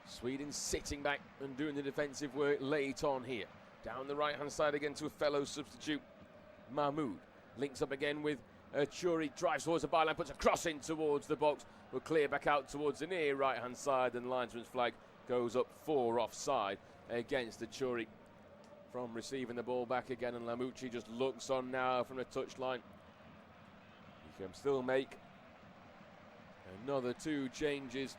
Sweden sitting back and doing the defensive work late on here. Down the right-hand side again to a fellow substitute, Mahmoud. Links up again with Achuri, drives towards the byline, puts a cross in towards the box, will clear back out towards the near right-hand side, and the linesman's flag goes up for offside against Achuri from receiving the ball back again, and Lamucci just looks on now from the touchline. He can still make another 2 changes.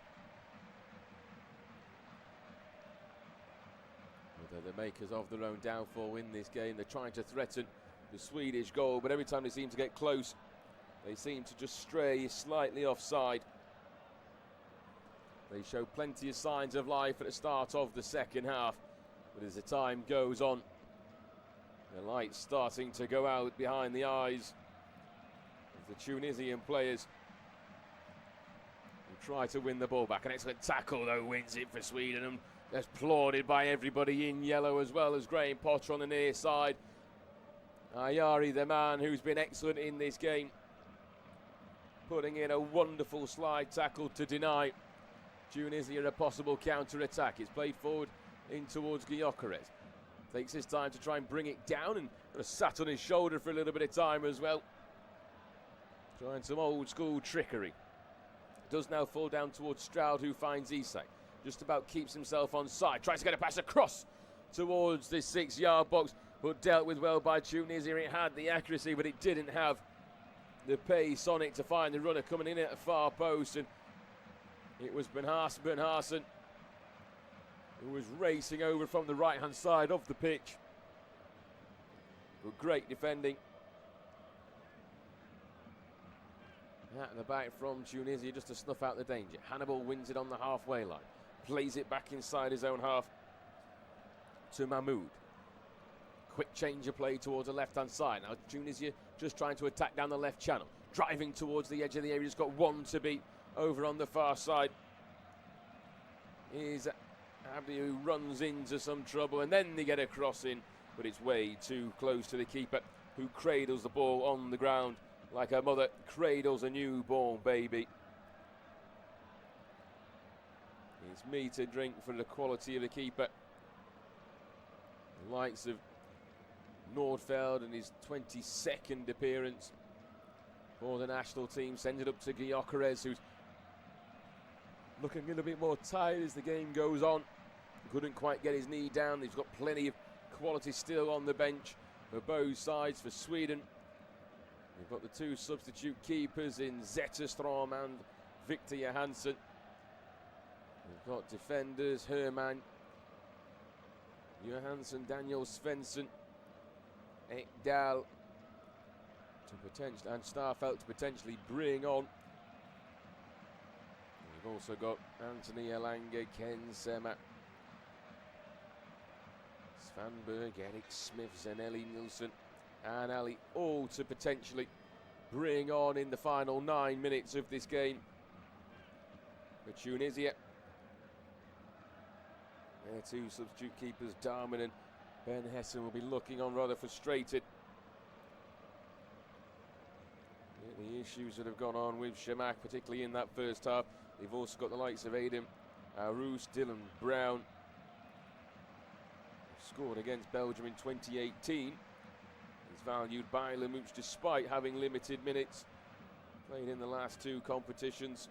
They're the makers of their own downfall in this game. They're trying to threaten the Swedish goal, but every time they seem to get close, they seem to just stray slightly offside. They show plenty of signs of life at the start of the second half, but as the time goes on, the light's starting to go out behind the eyes of the Tunisian players who try to win the ball back. An excellent tackle, though, wins it for Sweden, and that's applauded by everybody in yellow, as well as Graham Potter on the near side. Ayari, the man who's been excellent in this game, putting in a wonderful slide tackle to deny Tunisia a possible counter-attack. It's played forward in towards Gyökeres. Takes his time to try and bring it down and sat on his shoulder for a little bit of time as well. Trying some old school trickery. Does now fall down towards Stroud, who finds Isak. Just about keeps himself on side. Tries to get a pass across towards the 6-yard box, but dealt with well by Tunisia. It had the accuracy, but it didn't have the pace on it to find the runner coming in at the far post. And it was Ben Hassen who was racing over from the right-hand side of the pitch. But great defending. At the back from Tunisia just to snuff out the danger. Hannibal wins it on the halfway line. Plays it back inside his own half to Mahmoud. Quick change of play towards the left-hand side. Now Tunisia just trying to attack down the left channel. Driving towards the edge of the area. Just got one to beat over on the far side. Is Abdi, who runs into some trouble, and then they get a cross in, but it's way too close to the keeper, who cradles the ball on the ground like a mother cradles a newborn baby. It's meat to drink for the quality of the keeper. The likes of Nordfeld and his 22nd appearance for the national team. Sends it up to Gyökeres, who's looking a little bit more tired as the game goes on. Couldn't quite get his knee down. He's got plenty of quality still on the bench for both sides for Sweden. We've got the two substitute keepers in Zetterstrom and Victor Johansson. We've got defenders Herman, Johansson, Daniel Svensson, Ekdal to potentially, and Starfelt to potentially bring on. We've also got Anthony Elanga, Ken Sema, Svanberg, Eric Smith, Zanelli Nielsen and Ali, all to potentially bring on in the final 9 minutes of this game for Tunisia. Their two substitute keepers, Darman and Ben Hessen, will be looking on rather frustrated. The issues that have gone on with Shamak, particularly in that first half. They've also got the likes of Adam Arous, Dylan Brown, scored against Belgium in 2018. He's valued by Lemouche despite having limited minutes. Played in the last two competitions.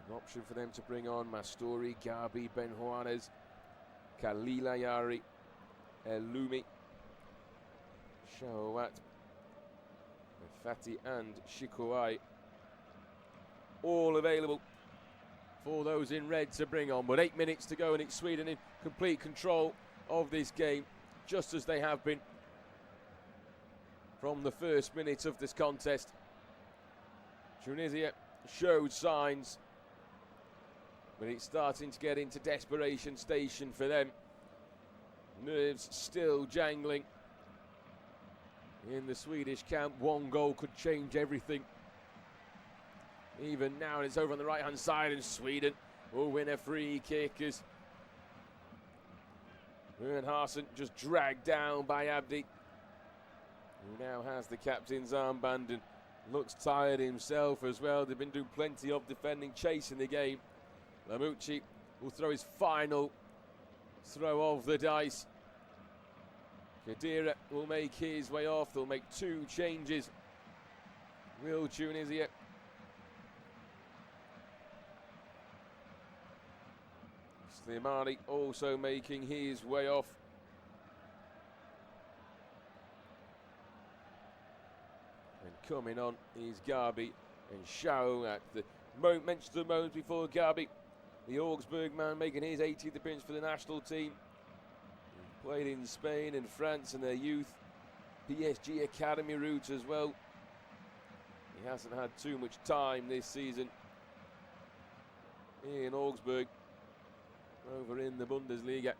An option for them to bring on Mastori, Gabi, Ben Juarez, Khalila Yari, Elumi, Shawat, Fati and Shikuai. All available for those in red to bring on. But 8 minutes to go and it's Sweden in complete control of this game, just as they have been from the first minute of this contest. Tunisia showed signs, but it's starting to get into desperation station for them. Nerves still jangling in the Swedish camp. One goal could change everything. Even now it's over on the right hand side and Sweden will win a free kick as Bernharsen just dragged down by Abdi, who now has the captain's armband and looks tired himself as well. They've been doing plenty of defending, chasing the game. Lamucci will throw his final throw of the dice. Khedira will make his way off. They'll make two changes. Will Tunisia? Slimani also making his way off. And coming on is Gabi and Shao at the moment, mentioned the moments before Gabi, the Augsburg man, making his 80th appearance for the national team. He played in Spain and France in their youth, PSG academy route as well. He hasn't had too much time this season in Augsburg, over in the Bundesliga.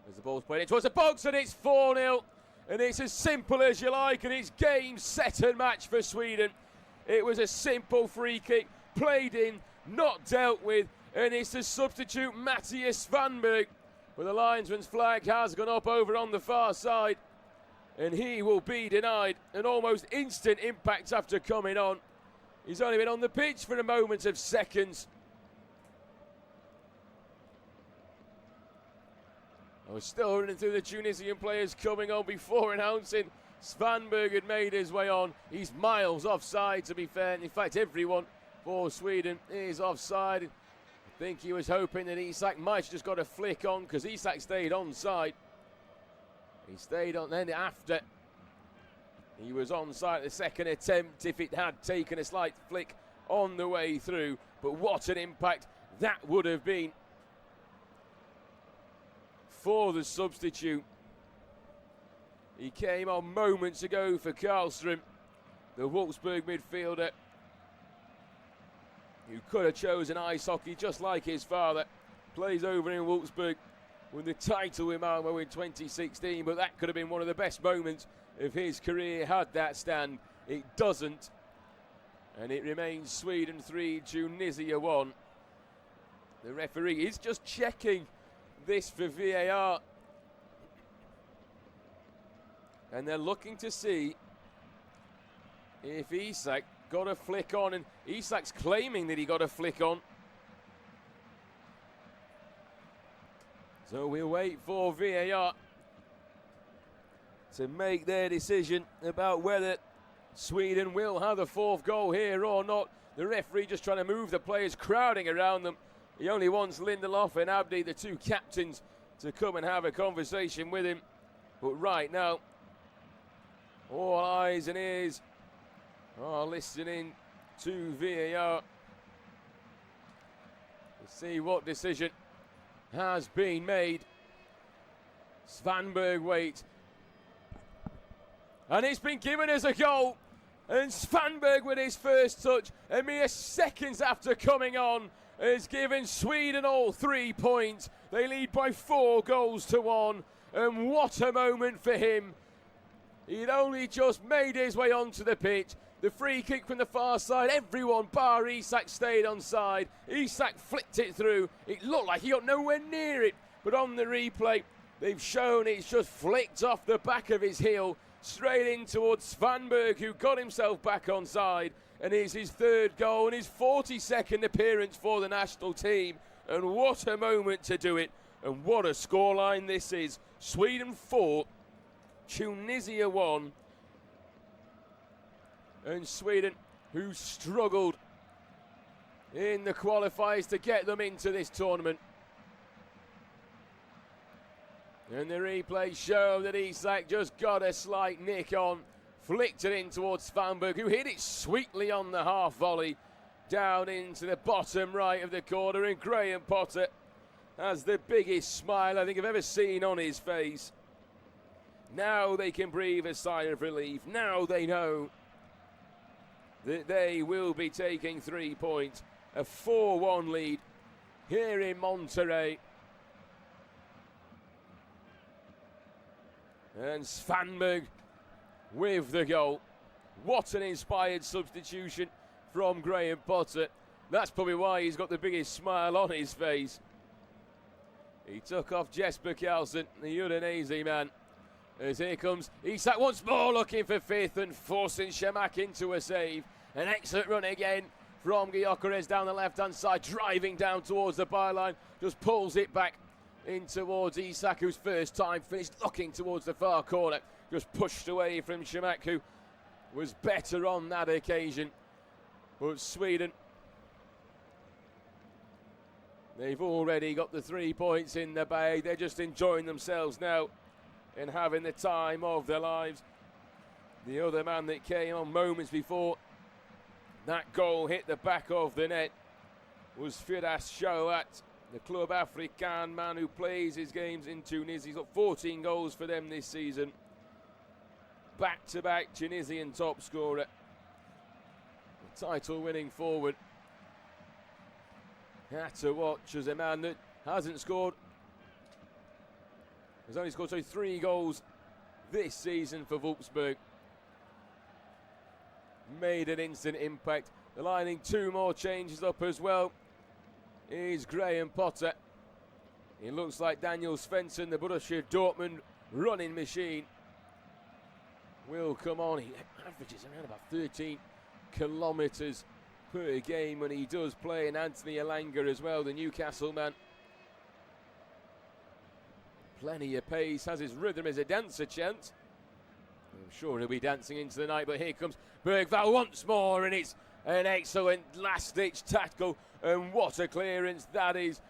As the ball's played towards the box and it's 4-0. And it's as simple as you like, and it's game, set and match for Sweden. It was a simple free kick, played in, not dealt with, and it's the substitute Matthias Svanberg. But the linesman's flag has gone up over on the far side, and he will be denied an almost instant impact after coming on. He's only been on the pitch for a moment of seconds. I was still running through the Tunisian players coming on before announcing Svanberg had made his way on. He's miles offside, to be fair. In fact, everyone for Sweden is offside. I think he was hoping that Isak might have just got a flick on, because Isak stayed onside. He stayed on, then after he was onside at the second attempt, if it had taken a slight flick on the way through. But what an impact that would have been for the substitute. He came on moments ago for Karlström, the Wolfsburg midfielder, who could have chosen ice hockey just like his father. Plays over in Wolfsburg, won the title with Malmo in 2016, but that could have been one of the best moments of his career had that stand. It doesn't, and it remains Sweden 3, Tunisia 1. The referee is just checking this for VAR, and they're looking to see if Isak got a flick on, and Isak's claiming that he got a flick on. So we'll wait for VAR to make their decision about whether Sweden will have the fourth goal here or not. The referee just trying to move the players crowding around them. He only wants Lindelof and Abdi, the two captains, to come and have a conversation with him. But right now, all eyes and ears are listening to VAR to see what decision has been made. Svanberg waits, and it's been given as a goal. And Svanberg, with his first touch, a mere seconds after coming on, has given Sweden all 3 points. They lead by 4 goals to 1, and what a moment for him. He'd only just made his way onto the pitch. The free kick from the far side, everyone bar Isak stayed onside. Isak flicked it through. It looked like he got nowhere near it, but on the replay, they've shown it's just flicked off the back of his heel, straight in towards Svanberg, who got himself back onside, and is his 3rd goal and his 42nd appearance for the national team. And what a moment to do it, and what a scoreline this is. Sweden 4, Tunisia 1. And Sweden, who struggled in the qualifiers to get them into this tournament. And the replay show that Isak just got a slight nick on, flicked it in towards Svanberg, who hit it sweetly on the half volley, down into the bottom right of the corner, and Graham Potter has the biggest smile I think I've ever seen on his face. Now they can breathe a sigh of relief. Now they know that they will be taking 3 points. A 4-1 lead here in Monterrey. And Svanberg with the goal. What an inspired substitution from Graham Potter. That's probably why he's got the biggest smile on his face. He took off Jesper Karlsson, the Udinese man. As here comes Isak once more, looking for 5th and forcing Shamak into a save. An excellent run again from Gyökeres down the left-hand side, driving down towards the byline. Just pulls it back in towards Isak, whose first time finished, looking towards the far corner. Just pushed away from Shamak, who was better on that occasion. But Sweden, they've already got the 3 points in the bag. They're just enjoying themselves now and having the time of their lives. The other man that came on moments before that goal hit the back of the net was Firas Shawat, the Club African man who plays his games in Tunisia. He's got 14 goals for them this season. Back-to-back Tunisian top scorer. Title-winning forward. Had to watch as a man that hasn't scored. Has only scored 3 goals this season for Wolfsburg. Made an instant impact. The lining 2 more changes up as well is Graham Potter. It looks like Daniel Svensson, the Borussia Dortmund running machine, will come on. He averages around about 13 kilometres per game when he does play, and Anthony Elanga as well, the Newcastle man, Plenty of pace, has his rhythm as a dancer chant. I'm sure he'll be dancing into the night, but here comes Bergvall once more, and it's an excellent last-ditch tackle, and what a clearance that is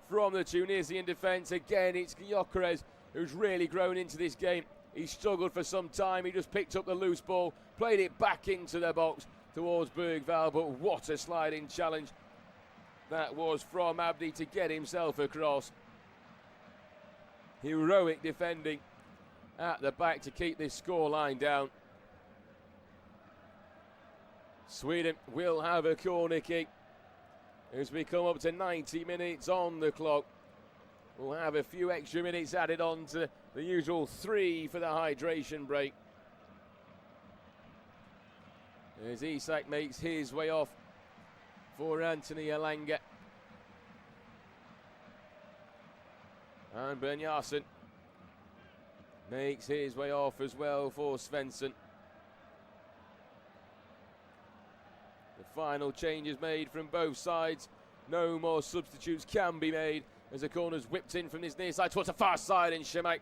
from the Tunisian defence. Again, it's Gyökeres who's really grown into this game. He struggled for some time, he just picked up the loose ball, played it back into the box towards Bergvall, but what a sliding challenge that was from Abdi to get himself across. Heroic defending at the back to keep this scoreline down. Sweden will have a corner kick as we come up to 90 minutes on the clock. We'll have a few extra minutes added on to the usual 3 for the hydration break. As Isak makes his way off for Anthony Elanga. And Bernjassen makes his way off as well for Svensson. The final changes made from both sides. No more substitutes can be made as the corner's whipped in from this near side towards the far side, and Shemak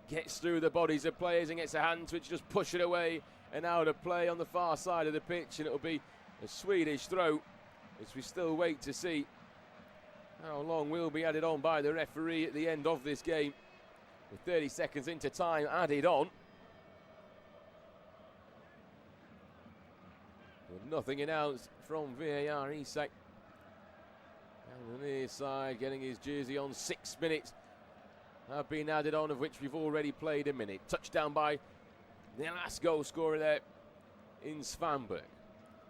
gets through the bodies of players and gets a hand to it, just push it away and out of play on the far side of the pitch, and it'll be a Swedish throw as we still wait to see how long will be added on by the referee at the end of this game. With 30 seconds into time added on. With nothing announced from VAR. Isak down the near side, getting his jersey on. 6 minutes have been added on, of which we've already played a minute. Touchdown by the last goal scorer there in Svanberg.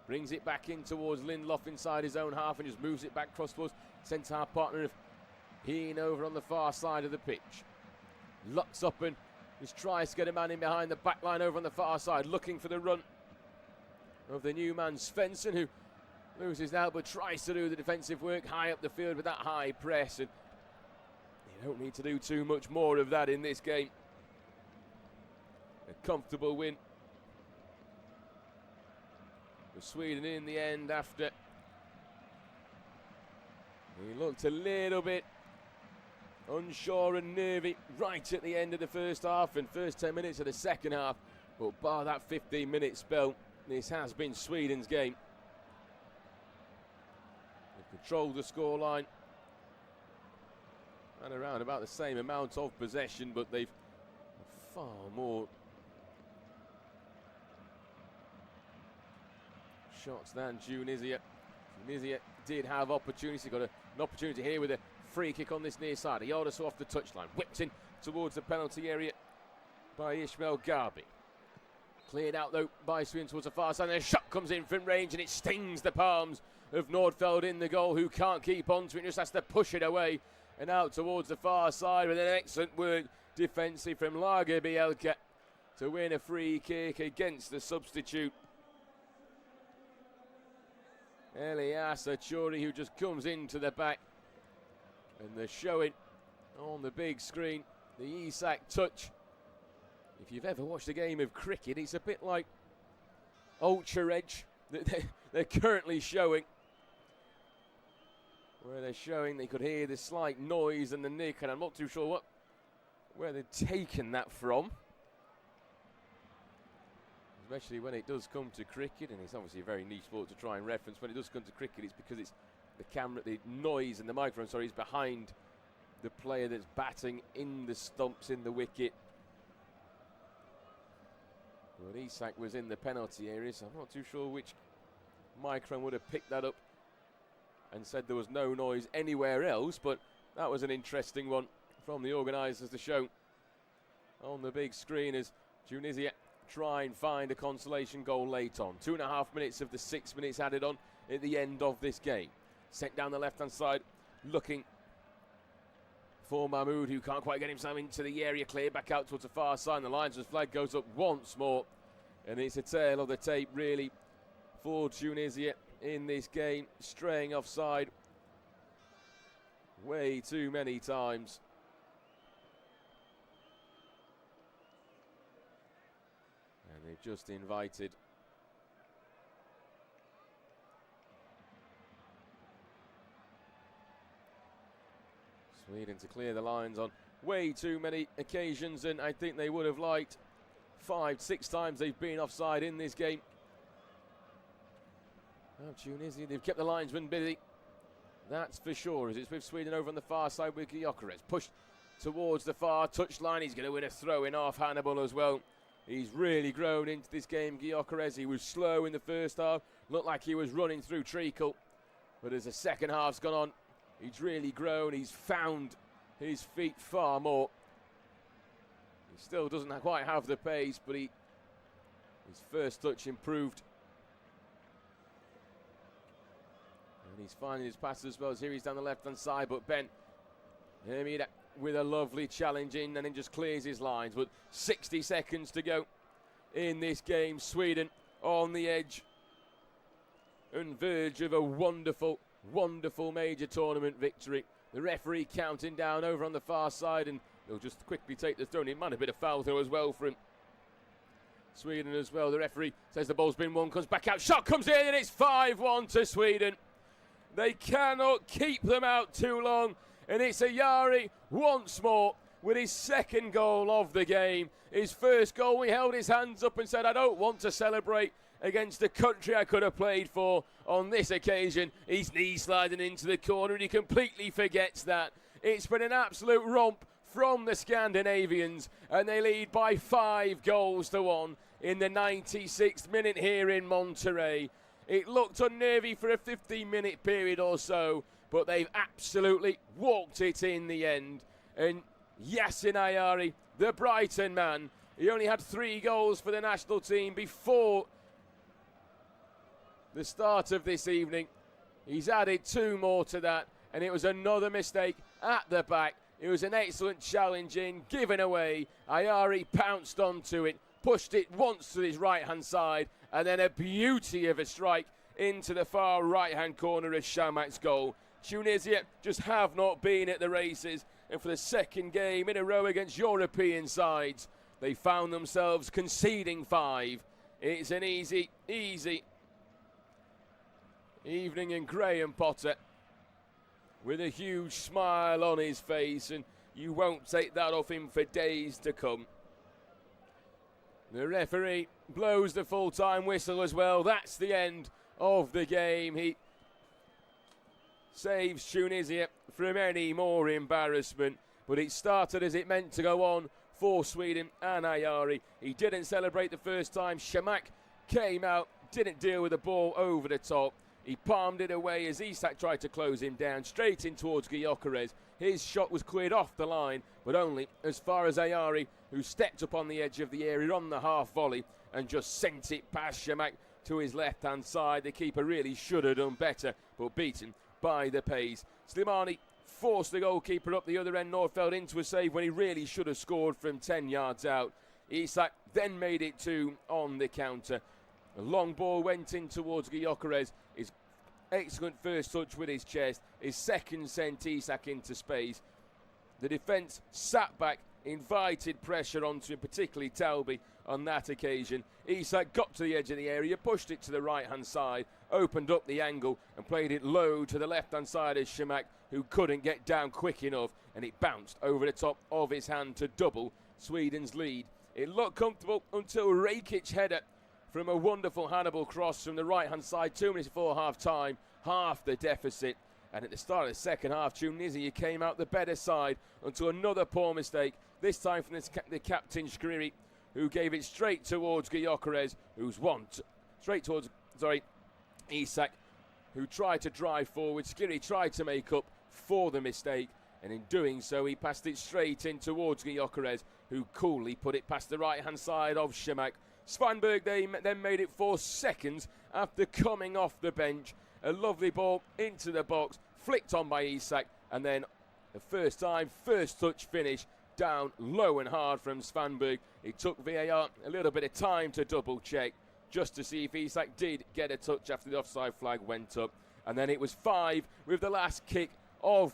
Brings it back in towards Lindelof inside his own half and just moves it back across towards centre-half partner of Heen over on the far side of the pitch. Locks up and just tries to get a man in behind the back line over on the far side, looking for the run of the new man Svensson, who loses out but tries to do the defensive work high up the field with that high press, and you don't need to do too much more of that in this game. A comfortable win for Sweden in the end after he looked a little bit unsure and nervy right at the end of the first half and first 10 minutes of the second half, but bar that 15-minute spell, this has been Sweden's game. They've controlled the scoreline and around about the same amount of possession, but they've far more shots than Tunisia. Tunisia did have opportunity, got an opportunity here with a free kick on this near side. A yard or so off the touchline, whipped in towards the penalty area by Ismail Garbi. Cleared out though by Sweden towards the far side, and a shot comes in from range and it stings the palms of Nordfeld in the goal, who can't keep on to it, just has to push it away and out towards the far side with an excellent work defensive from Lager Bielka to win a free kick against the substitute Elias Achuri, who just comes into the back. And they're showing on the big screen the Isak touch. If you've ever watched a game of cricket, it's a bit like Ultra Edge that they're currently showing, where they're showing they could hear the slight noise and the nick, and I'm not too sure where they've taken that from. Especially when it does come to cricket, and it's obviously a very niche sport to try and reference. When it does come to cricket, it's because it's the camera, the noise and the microphone, sorry, is behind the player that's batting in the stumps in the wicket. But Isak was in the penalty area, so I'm not too sure which microphone would have picked that up and said there was no noise anywhere else, but that was an interesting one from the organisers to show on the big screen as Tunisia try and find a consolation goal late on. 2.5 minutes of the 6 minutes added on at the end of this game. Sent down the left-hand side, looking for Mahmoud, who can't quite get himself into the area. Clear back out towards the far side, and the linesman's flag goes up once more. And it's a tail of the tape, really, for Tunisia in this game. Straying offside way too many times. And they've just invited Sweden to clear the lines on way too many occasions, and I think they would have liked 5-6 times they've been offside in this game. Oh, Tunisia, they've kept the linesman busy. That's for sure, as it's with Sweden over on the far side with Gyökeres. Pushed towards the far touchline. He's going to win a throw in off Hannibal as well. He's really grown into this game, Gyökeres. He was slow in the first half. Looked like he was running through treacle. But as the second half's gone on, he's really grown. He's found his feet far more. He still doesn't quite have the pace, but his first touch improved. And he's finding his passes as well. As here he's down the left-hand side, but Ben Hermida with a lovely challenge in, and then just clears his lines. But 60 seconds to go in this game. Sweden on the edge and verge of a wonderful, wonderful major tournament victory. The referee counting down over on the far side, and they'll just quickly take the throw. And it might have been a foul throw as well for him. Sweden as well. The referee says the ball's been won, comes back out, shot comes in, and it's 5-1 to Sweden. They cannot keep them out too long, and it's Ayari once more with his second goal of the game. His first goal, he held his hands up and said, I don't want to celebrate against the country I could have played for. On this occasion, his knee sliding into the corner, and he completely forgets that. It's been an absolute romp from the Scandinavians, and they lead by 5-1 in the 96th minute here in Monterrey. It looked unnervy for a 15-minute period or so, but they've absolutely walked it in the end. And Yasin Ayari, the Brighton man, he only had 3 goals for the national team before the start of this evening. He's added 2 more to that, and it was another mistake at the back. It was an excellent challenge in, given away. Ayari pounced onto it, pushed it once to his right-hand side, and then a beauty of a strike into the far right-hand corner of Shamak's goal. Tunisia just have not been at the races, and for the second game in a row against European sides, they found themselves conceding 5. It's an easy evening, and Graham Potter with a huge smile on his face, and you won't take that off him for days to come. The referee blows the full-time whistle as well. That's the end of the game. He saves Tunisia from any more embarrassment, but it started as it meant to go on for Sweden and Ayari. He didn't celebrate the first time. Shamak came out, didn't deal with the ball over the top. He palmed it away as Isak tried to close him down, straight in towards Gyökeres. His shot was cleared off the line, but only as far as Ayari, who stepped up on the edge of the area on the half volley and just sent it past Shamak to his left-hand side. The keeper really should have done better, but beaten by the pace. Slimani forced the goalkeeper up the other end, Nordfeld into a save when he really should have scored from 10 yards out. Isak then made it 2 on the counter. A long ball went in towards Gyökeres. His excellent first touch with his chest. His second sent Isak into space. The defence sat back, invited pressure onto him, particularly Talby on that occasion. Isak got to the edge of the area, pushed it to the right-hand side, opened up the angle and played it low to the left-hand side of Shamak, who couldn't get down quick enough, and it bounced over the top of his hand to double Sweden's lead. It looked comfortable until Rakic's header from a wonderful Hannibal cross from the right-hand side, 2 minutes before half-time, half the deficit. And at the start of the second half, Tunisia came out the better side until another poor mistake, this time from the captain Skriri, who gave it straight towards Gyökeres, straight towards Isak, who tried to drive forward. Skriri tried to make up for the mistake, and in doing so, he passed it straight in towards Gyökeres, who coolly put it past the right-hand side of Shamak. Svanberg then made it 4 seconds after coming off the bench. A lovely ball into the box, flicked on by Isak, and then the first touch finish down low and hard from Svanberg. It took VAR a little bit of time to double check just to see if Isak did get a touch after the offside flag went up. And then it was 5 with the last kick of